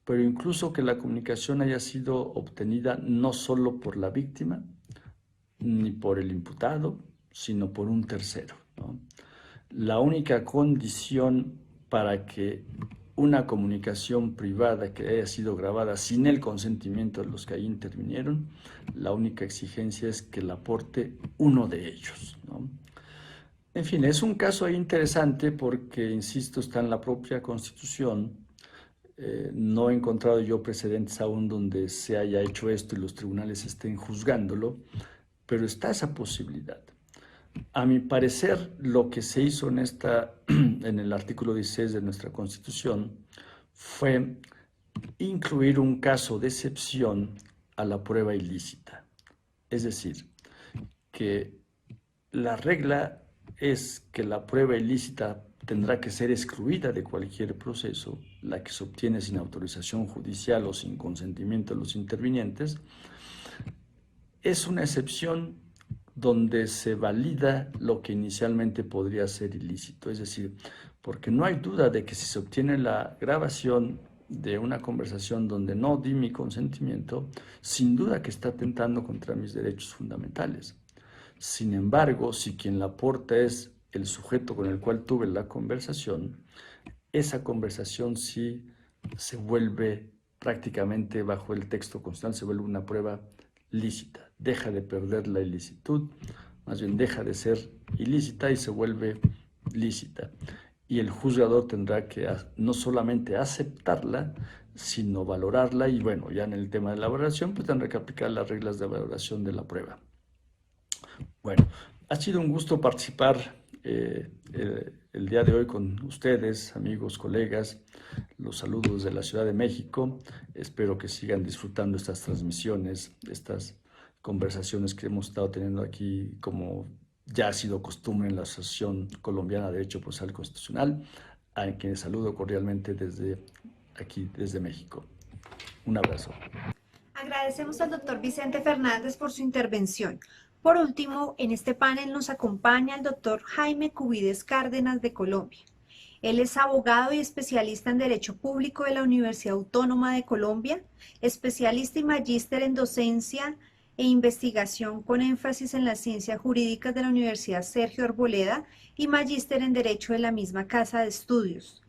pero incluso que la comunicación haya sido obtenida no solo por la víctima, ni por el imputado, sino por un tercero, ¿no? La única condición para que una comunicación privada que haya sido grabada sin el consentimiento de los que ahí intervinieron, la única exigencia es que la aporte uno de ellos, ¿no? En fin, es un caso ahí interesante porque, insisto, está en la propia Constitución. No he encontrado yo precedentes aún donde se haya hecho esto y los tribunales estén juzgándolo, pero está esa posibilidad. A mi parecer, lo que se hizo en el artículo 16 de nuestra Constitución fue incluir un caso de excepción a la prueba ilícita. Es decir, que la regla es que la prueba ilícita tendrá que ser excluida de cualquier proceso, la que se obtiene sin autorización judicial o sin consentimiento de los intervinientes. Es una excepción donde se valida lo que inicialmente podría ser ilícito, es decir, porque no hay duda de que si se obtiene la grabación de una conversación donde no di mi consentimiento, sin duda que está atentando contra mis derechos fundamentales. Sin embargo, si quien la aporta es el sujeto con el cual tuve la conversación, esa conversación sí se vuelve prácticamente bajo el texto constitucional, se vuelve una prueba lícita, deja de perder la ilicitud, más bien deja de ser ilícita y se vuelve lícita. Y el juzgador tendrá que no solamente aceptarla, sino valorarla, y bueno, ya en el tema de la valoración, pues tendrá que aplicar las reglas de valoración de la prueba. Bueno, ha sido un gusto participar el día de hoy con ustedes, amigos, colegas. Los saludos de la Ciudad de México. Espero que sigan disfrutando estas transmisiones, estas conversaciones que hemos estado teniendo aquí, como ya ha sido costumbre en la Asociación Colombiana de Derecho Procesal Constitucional, a quienes saludo cordialmente desde aquí, desde México. Un abrazo. Agradecemos al doctor Vicente Fernández por su intervención. Por último, en este panel nos acompaña el doctor Jaime Cubides Cárdenas de Colombia. Él es abogado y especialista en Derecho Público de la Universidad Autónoma de Colombia, especialista y magíster en docencia e investigación con énfasis en las ciencias jurídicas de la Universidad Sergio Arboleda y magíster en Derecho de la misma Casa de Estudios.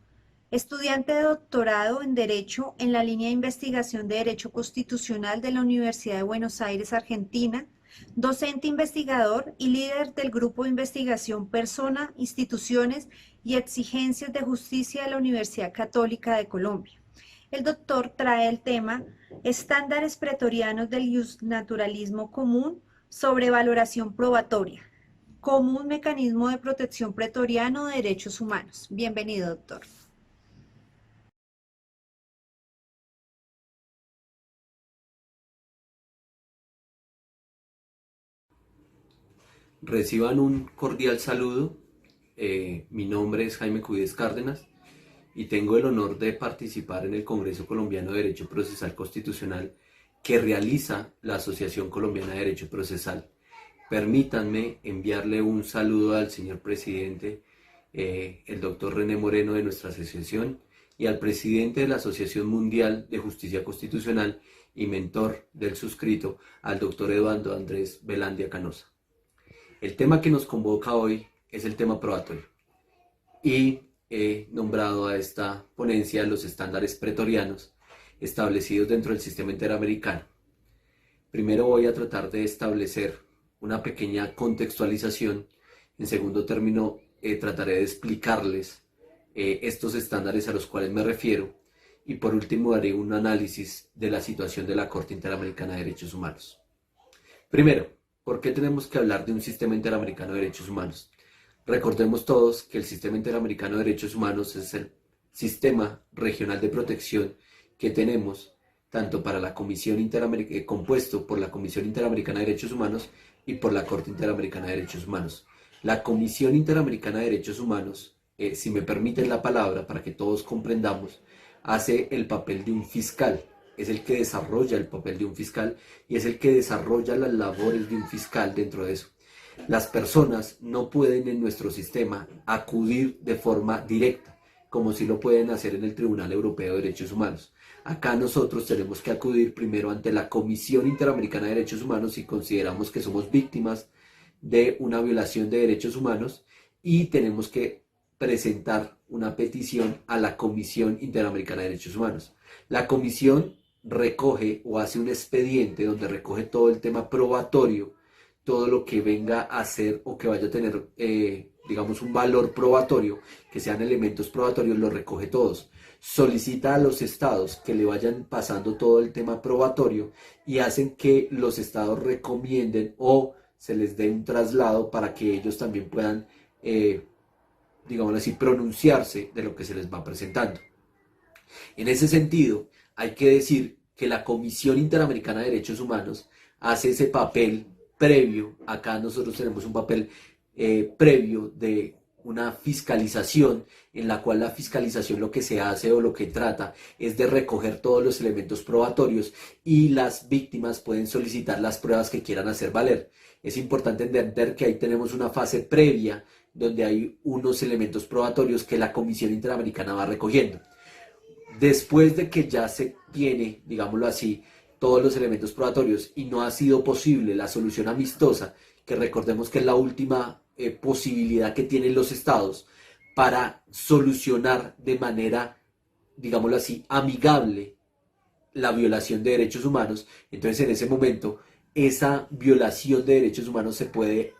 Estudiante de doctorado en Derecho en la línea de investigación de Derecho Constitucional de la Universidad de Buenos Aires, Argentina, docente investigador y líder del Grupo de Investigación Persona, Instituciones y Exigencias de Justicia de la Universidad Católica de Colombia. El doctor trae el tema Estándares pretorianos del Justnaturalismo común sobre valoración probatoria, como un mecanismo de protección pretoriano de derechos humanos. Bienvenido, doctor. Reciban un cordial saludo. Mi nombre es Jaime Cubides Cárdenas y tengo el honor de participar en el Congreso Colombiano de Derecho Procesal Constitucional que realiza la Asociación Colombiana de Derecho Procesal. Permítanme enviarle un saludo al señor presidente, el doctor René Moreno de nuestra asociación, y al presidente de la Asociación Mundial de Justicia Constitucional y mentor del suscrito, al doctor Eduardo Andrés Velandia Canosa. El tema que nos convoca hoy es el tema probatorio y he nombrado a esta ponencia los estándares pretorianos establecidos dentro del sistema interamericano. Primero voy a tratar de establecer una pequeña contextualización. En segundo término, trataré de explicarles estos estándares a los cuales me refiero, y por último haré un análisis de la situación de la Corte Interamericana de Derechos Humanos. Primero, ¿por qué tenemos que hablar de un sistema interamericano de derechos humanos? Recordemos todos que el sistema interamericano de derechos humanos es el sistema regional de protección que tenemos tanto para la Comisión Interamericana, compuesto por la Comisión Interamericana de Derechos Humanos y por la Corte Interamericana de Derechos Humanos. La Comisión Interamericana de Derechos Humanos, si me permiten la palabra para que todos comprendamos, hace el papel de un fiscal. Es el que desarrolla el papel de un fiscal y es el que desarrolla las labores de un fiscal dentro de eso. Las personas no pueden en nuestro sistema acudir de forma directa, como si lo pueden hacer en el Tribunal Europeo de Derechos Humanos. Acá nosotros tenemos que acudir primero ante la Comisión Interamericana de Derechos Humanos si consideramos que somos víctimas de una violación de derechos humanos, y tenemos que presentar una petición a la Comisión Interamericana de Derechos Humanos. La comisión recoge o hace un expediente donde recoge todo el tema probatorio, todo lo que venga a ser o que vaya a tener, digamos, un valor probatorio, que sean elementos probatorios, lo recoge todos. Solicita a los estados que le vayan pasando todo el tema probatorio y hacen que los estados recomienden o se les dé un traslado para que ellos también puedan, digamos así, pronunciarse de lo que se les va presentando. En ese sentido, hay que decir que la Comisión Interamericana de Derechos Humanos hace ese papel previo. Acá nosotros tenemos un papel previo de una fiscalización, en la cual la fiscalización lo que se hace o lo que trata es de recoger todos los elementos probatorios, y las víctimas pueden solicitar las pruebas que quieran hacer valer. Es importante entender que ahí tenemos una fase previa donde hay unos elementos probatorios que la Comisión Interamericana va recogiendo. Después de que ya se tiene, digámoslo así, todos los elementos probatorios y no ha sido posible la solución amistosa, que recordemos que es la última posibilidad que tienen los estados para solucionar de manera, digámoslo así, amigable la violación de derechos humanos. Entonces en ese momento esa violación de derechos humanos se puede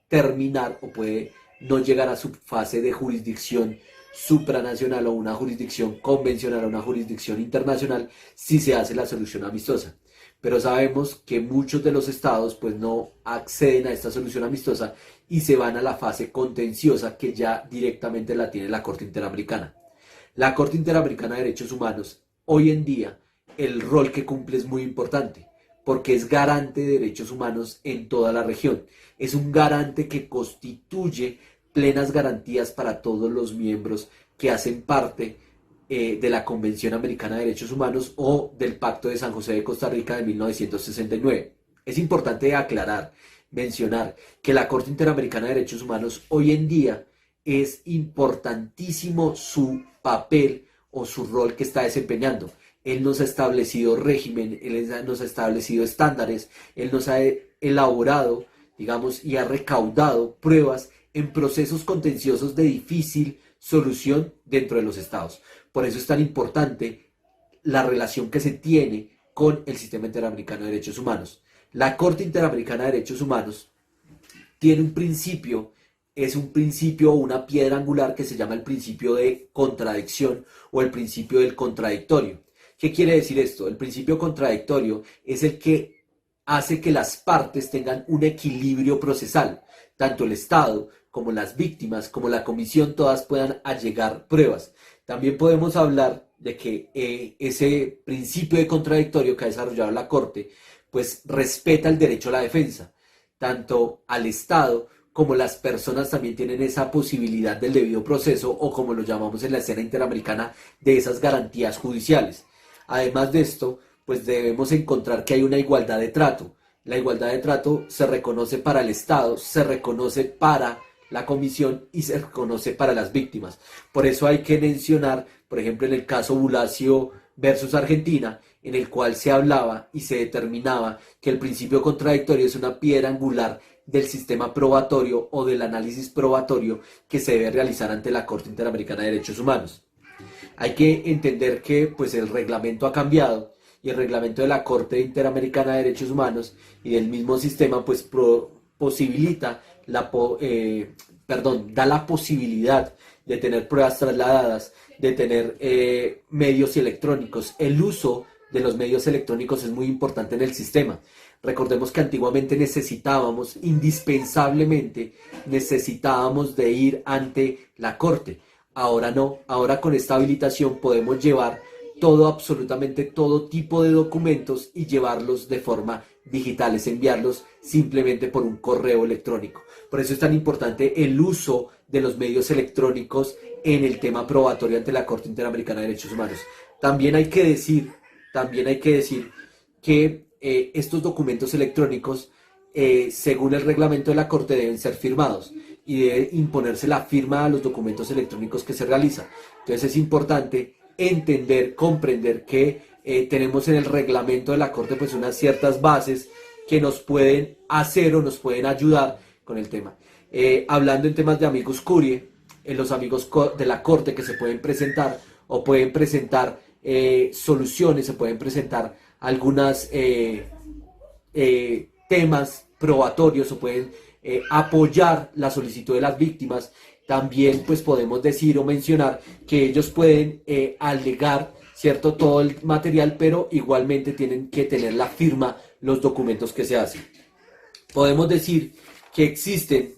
terminar o puede no llegar a su fase de jurisdicción supranacional o una jurisdicción convencional o una jurisdicción internacional si se hace la solución amistosa. Pero sabemos que muchos de los estados pues no acceden a esta solución amistosa y se van a la fase contenciosa que ya directamente la tiene la Corte Interamericana. La Corte Interamericana de Derechos Humanos, hoy en día, el rol que cumple es muy importante, porque es garante de derechos humanos en toda la región. Es un garante que constituye plenas garantías para todos los miembros que hacen parte de la Convención Americana de Derechos Humanos o del Pacto de San José de Costa Rica de 1969. Es importante aclarar, mencionar que la Corte Interamericana de Derechos Humanos hoy en día es importantísimo su papel o su rol que está desempeñando. Él nos ha establecido régimen, él nos ha establecido estándares, él nos ha elaborado, digamos, y ha recaudado pruebas en procesos contenciosos de difícil solución dentro de los estados. Por eso es tan importante la relación que se tiene con el Sistema Interamericano de Derechos Humanos. La Corte Interamericana de Derechos Humanos tiene un principio, es un principio o una piedra angular que se llama el principio de contradicción o el principio del contradictorio. ¿Qué quiere decir esto? El principio contradictorio es el que hace que las partes tengan un equilibrio procesal. Tanto el Estado como las víctimas, como la comisión, todas puedan allegar pruebas. También podemos hablar de que ese principio de contradictorio que ha desarrollado la Corte, pues respeta el derecho a la defensa. Tanto al Estado como las personas también tienen esa posibilidad del debido proceso o como lo llamamos en la escena interamericana, de esas garantías judiciales. Además de esto, pues debemos encontrar que hay una igualdad de trato. La igualdad de trato se reconoce para el Estado, se reconoce para la comisión y se reconoce para las víctimas. Por eso hay que mencionar, por ejemplo, en el caso Bulacio versus Argentina, en el cual se hablaba y se determinaba que el principio contradictorio es una piedra angular del sistema probatorio o del análisis probatorio que se debe realizar ante la Corte Interamericana de Derechos Humanos. Hay que entender que pues el reglamento ha cambiado y el reglamento de la Corte Interamericana de Derechos Humanos y del mismo sistema pues posibilita da la posibilidad de tener pruebas trasladadas, de tener medios electrónicos. El uso de los medios electrónicos es muy importante en el sistema. Recordemos que antiguamente indispensablemente necesitábamos de ir ante la Corte. Ahora no, ahora con esta habilitación podemos llevar absolutamente todo tipo de documentos y llevarlos de forma digital, es enviarlos simplemente por un correo electrónico. Por eso es tan importante el uso de los medios electrónicos en el tema probatorio ante la Corte Interamericana de Derechos Humanos. También hay que decir que estos documentos electrónicos, según el reglamento de la Corte, deben ser firmados y debe imponerse la firma a los documentos electrónicos que se realizan. Entonces es importante entender, comprender que tenemos en el reglamento de la Corte pues unas ciertas bases que nos pueden hacer o nos pueden ayudar con el tema. Hablando en temas de amicus curiae, los amigos de la Corte que se pueden presentar o pueden presentar soluciones, se pueden presentar algunos temas probatorios o pueden apoyar la solicitud de las víctimas. También pues podemos decir o mencionar que ellos pueden alegar, ¿cierto?, todo el material, pero igualmente tienen que tener la firma los documentos que se hacen. Podemos decir que existen,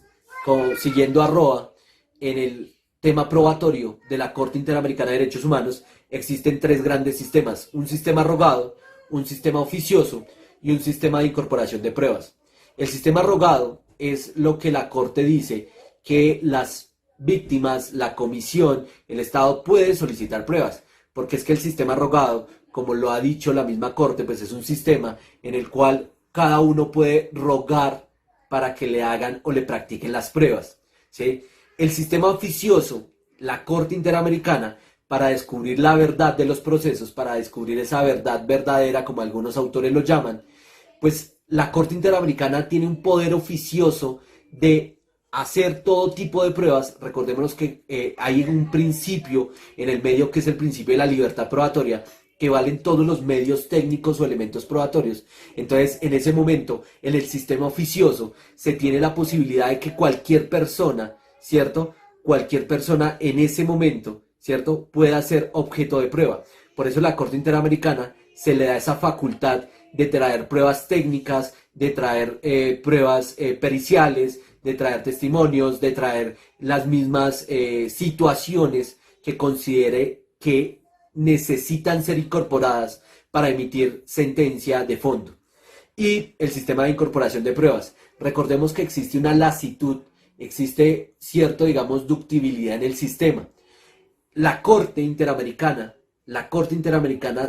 siguiendo a Roa, en el tema probatorio de la Corte Interamericana de Derechos Humanos, existen tres grandes sistemas: un sistema rogado, un sistema oficioso y un sistema de incorporación de pruebas. El sistema rogado es lo que la Corte dice que las víctimas, la comisión, el Estado puede solicitar pruebas, porque es que el sistema rogado, como lo ha dicho la misma Corte, pues es un sistema en el cual cada uno puede rogar para que le hagan o le practiquen las pruebas, ¿sí? El sistema oficioso, la Corte Interamericana, para descubrir la verdad de los procesos, para descubrir esa verdad verdadera, como algunos autores lo llaman, pues la Corte Interamericana tiene un poder oficioso de hacer todo tipo de pruebas. Recordémonos que hay un principio en el medio que es el principio de la libertad probatoria, que valen todos los medios técnicos o elementos probatorios. Entonces, en ese momento, en el sistema oficioso, se tiene la posibilidad de que cualquier persona, ¿cierto? Cualquier persona en ese momento, ¿cierto? Pueda ser objeto de prueba. Por eso la Corte Interamericana se le da esa facultad de traer pruebas técnicas, de traer pruebas periciales, de traer testimonios, de traer las mismas situaciones que considere que necesitan ser incorporadas para emitir sentencia de fondo. Y el sistema de incorporación de pruebas. Recordemos que existe una lasitud, existe cierto, digamos, ductibilidad en el sistema. La Corte Interamericana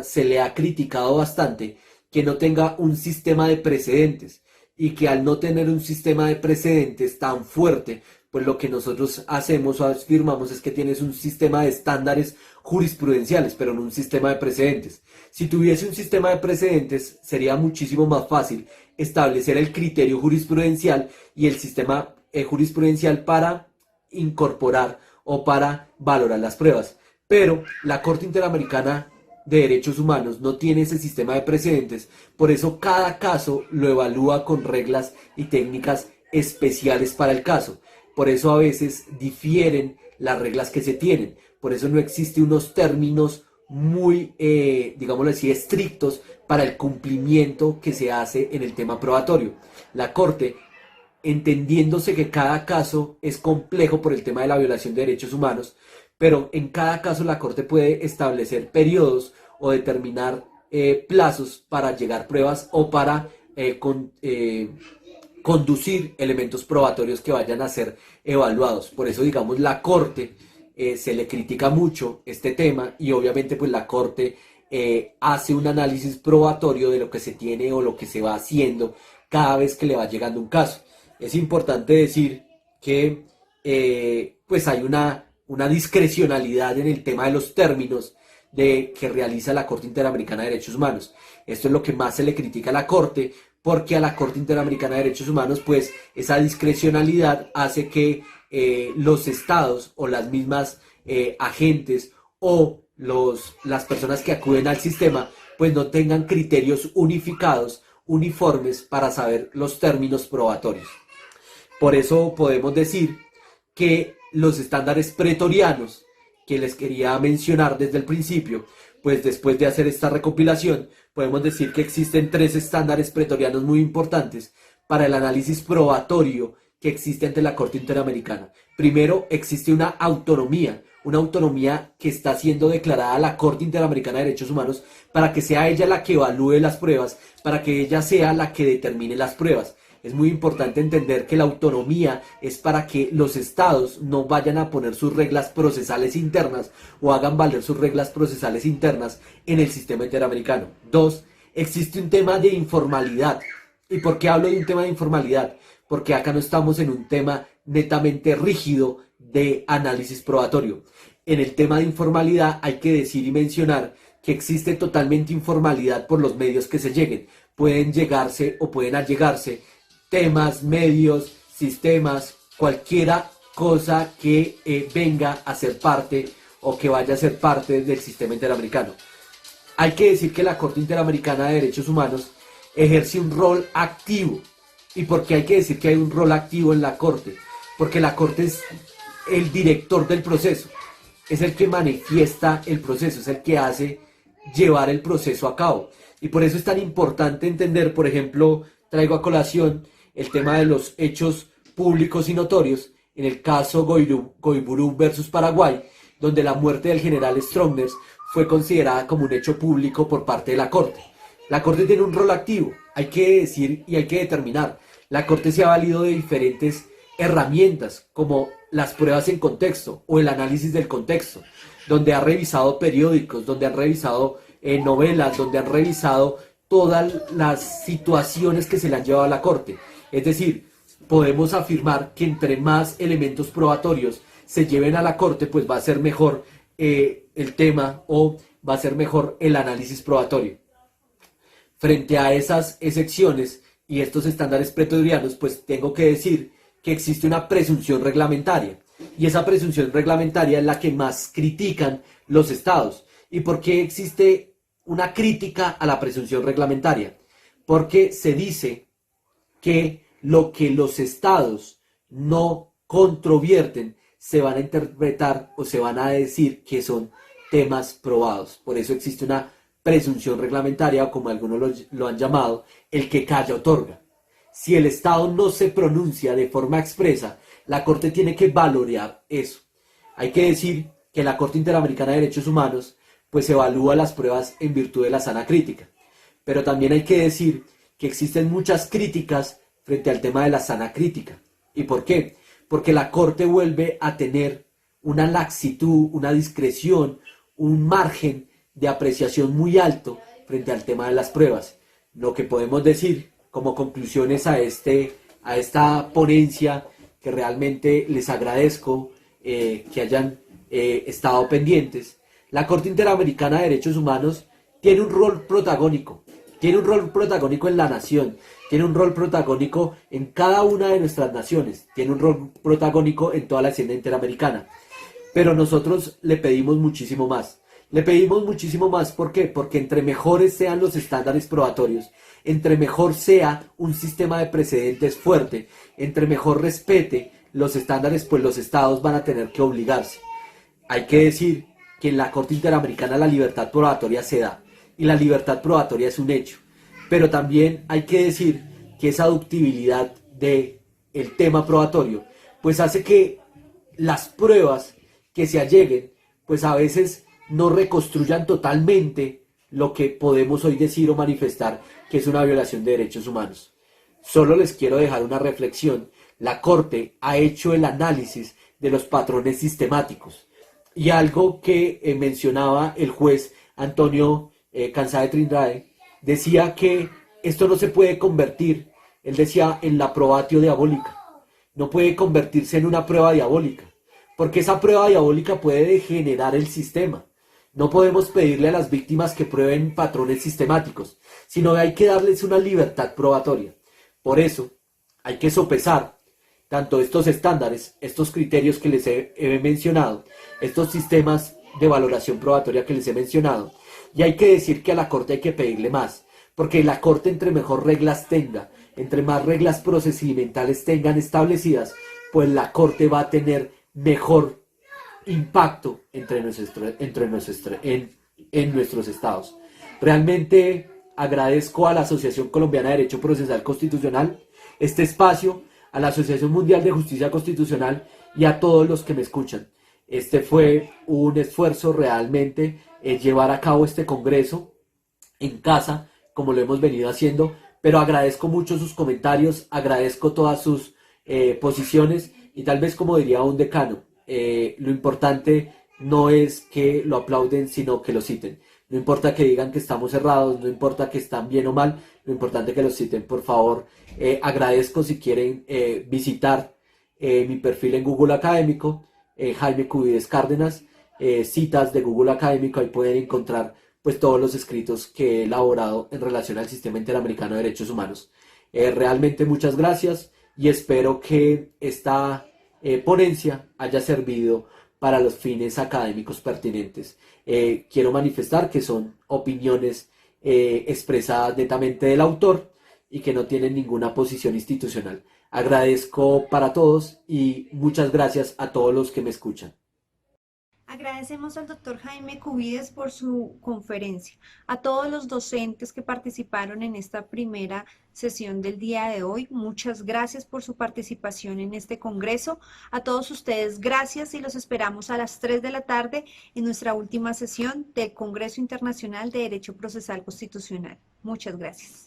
se le ha criticado bastante que no tenga un sistema de precedentes, y que al no tener un sistema de precedentes tan fuerte, pues lo que nosotros hacemos o afirmamos es que tienes un sistema de estándares jurisprudenciales, pero no un sistema de precedentes. Si tuviese un sistema de precedentes, sería muchísimo más fácil establecer el criterio jurisprudencial y el sistema jurisprudencial para incorporar o para valorar las pruebas. Pero la Corte Interamericana de Derechos Humanos no tiene ese sistema de precedentes, por eso cada caso lo evalúa con reglas y técnicas especiales para el caso. Por eso a veces difieren las reglas que se tienen, por eso no existe unos términos muy, digámoslo así, estrictos para el cumplimiento que se hace en el tema probatorio. La Corte, entendiéndose que cada caso es complejo por el tema de la violación de derechos humanos, pero en cada caso la Corte puede establecer periodos o determinar plazos para llegar pruebas o para conducir elementos probatorios que vayan a ser evaluados. Por eso, digamos, la Corte se le critica mucho este tema, y obviamente pues la Corte hace un análisis probatorio de lo que se tiene o lo que se va haciendo cada vez que le va llegando un caso. Es importante decir que pues hay una discrecionalidad en el tema de los términos que realiza la Corte Interamericana de Derechos Humanos. Esto es lo que más se le critica a la Corte, porque a la Corte Interamericana de Derechos Humanos, pues esa discrecionalidad hace que los estados o las mismas agentes o las personas que acuden al sistema, pues no tengan criterios unificados, uniformes, para saber los términos probatorios. Por eso podemos decir que los estándares pretorianos que les quería mencionar desde el principio, pues después de hacer esta recopilación, podemos decir que existen 3 estándares pretorianos muy importantes para el análisis probatorio que existe ante la Corte Interamericana. Primero, existe una autonomía que está siendo declarada a la Corte Interamericana de Derechos Humanos para que sea ella la que evalúe las pruebas, para que ella sea la que determine las pruebas. Es muy importante entender que la autonomía es para que los estados no vayan a poner sus reglas procesales internas o hagan valer sus reglas procesales internas en el sistema interamericano. 2, existe un tema de informalidad. ¿Y por qué hablo de un tema de informalidad? Porque acá no estamos en un tema netamente rígido de análisis probatorio. En el tema de informalidad hay que decir y mencionar que existe totalmente informalidad por los medios que se lleguen. Pueden llegarse o pueden allegarse temas, medios, sistemas, cualquiera cosa que venga a ser parte o que vaya a ser parte del sistema interamericano. Hay que decir que la Corte Interamericana de Derechos Humanos ejerce un rol activo. ¿Y por qué hay que decir que hay un rol activo en la Corte? Porque la Corte es el director del proceso, es el que manifiesta el proceso, es el que hace llevar el proceso a cabo. Y por eso es tan importante entender, por ejemplo, traigo a colación el tema de los hechos públicos y notorios en el caso Goiburu versus Paraguay, donde la muerte del general Stromness fue considerada como un hecho público por parte de la Corte. La Corte tiene un rol activo, hay que decir y hay que determinar. La Corte se ha valido de diferentes herramientas, como las pruebas en contexto o el análisis del contexto, donde ha revisado periódicos, donde han revisado novelas, donde han revisado todas las situaciones que se le han llevado a la Corte. Es decir, podemos afirmar que entre más elementos probatorios se lleven a la Corte, pues va a ser mejor el tema o va a ser mejor el análisis probatorio. Frente a esas excepciones y estos estándares pretorianos, pues tengo que decir que existe una presunción reglamentaria. Y esa presunción reglamentaria es la que más critican los estados. ¿Y por qué existe una crítica a la presunción reglamentaria? Porque se dice que lo que los estados no controvierten se van a interpretar o se van a decir que son temas probados. Por eso existe una presunción reglamentaria, o como algunos lo han llamado, el que calla otorga. Si el Estado no se pronuncia de forma expresa, la Corte tiene que valorar eso. Hay que decir que la Corte Interamericana de Derechos Humanos pues evalúa las pruebas en virtud de la sana crítica. Pero también hay que decir que existen muchas críticas frente al tema de la sana crítica. ¿Y por qué? Porque la Corte vuelve a tener una laxitud, una discreción, un margen de apreciación muy alto frente al tema de las pruebas. Lo que podemos decir como conclusiones a esta ponencia, que realmente les agradezco que hayan estado pendientes. La Corte Interamericana de Derechos Humanos tiene un rol protagónico, en la nación, tiene un rol protagónico en cada una de nuestras naciones, tiene un rol protagónico en toda la escena interamericana. Pero nosotros le pedimos muchísimo más. ¿Por qué? Porque entre mejores sean los estándares probatorios, entre mejor sea un sistema de precedentes fuerte, entre mejor respete los estándares, pues los estados van a tener que obligarse. Hay que decir que en la Corte Interamericana la libertad probatoria se da, y la libertad probatoria es un hecho. Pero también hay que decir que esa aductibilidad del tema probatorio, pues hace que las pruebas que se alleguen, pues a veces no reconstruyan totalmente lo que podemos hoy decir o manifestar que es una violación de derechos humanos. Solo les quiero dejar una reflexión. La Corte ha hecho el análisis de los patrones sistemáticos, y algo que mencionaba el juez Antonio Cansade Trindrade, decía que esto no se puede convertir, él decía, en la probatio diabólica. No puede convertirse en una prueba diabólica, porque esa prueba diabólica puede degenerar el sistema. No podemos pedirle a las víctimas que prueben patrones sistemáticos, sino que hay que darles una libertad probatoria. Por eso hay que sopesar tanto estos estándares, estos criterios que les he mencionado, estos sistemas de valoración probatoria que les he mencionado, y hay que decir que a la Corte hay que pedirle más, porque la Corte, entre mejor reglas tenga, entre más reglas procedimentales tengan establecidas, pues la Corte va a tener mejor impacto en nuestros estados. Realmente agradezco a la Asociación Colombiana de Derecho Procesal Constitucional este espacio, a la Asociación Mundial de Justicia Constitucional y a todos los que me escuchan. Este fue un esfuerzo realmente llevar a cabo este congreso en casa, como lo hemos venido haciendo, pero agradezco mucho sus comentarios, agradezco todas sus posiciones, y tal vez, como diría un decano, lo importante no es que lo aplauden, sino que lo citen. No importa que digan que estamos errados, no importa que están bien o mal, lo importante es que los citen. Por favor, agradezco si quieren visitar mi perfil en Google Académico, Jaime Cubides Cárdenas, citas de Google Académico, ahí pueden encontrar pues todos los escritos que he elaborado en relación al Sistema Interamericano de Derechos Humanos. Realmente muchas gracias, y espero que esta ponencia haya servido para los fines académicos pertinentes. Quiero manifestar que son opiniones expresadas netamente del autor y que no tienen ninguna posición institucional. Agradezco para todos y muchas gracias a todos los que me escuchan. Agradecemos al doctor Jaime Cubides por su conferencia, a todos los docentes que participaron en esta primera sesión del día de hoy. Muchas gracias por su participación en este congreso. A todos ustedes, gracias, y los esperamos a las 3 de la tarde en nuestra última sesión del Congreso Internacional de Derecho Procesal Constitucional. Muchas gracias.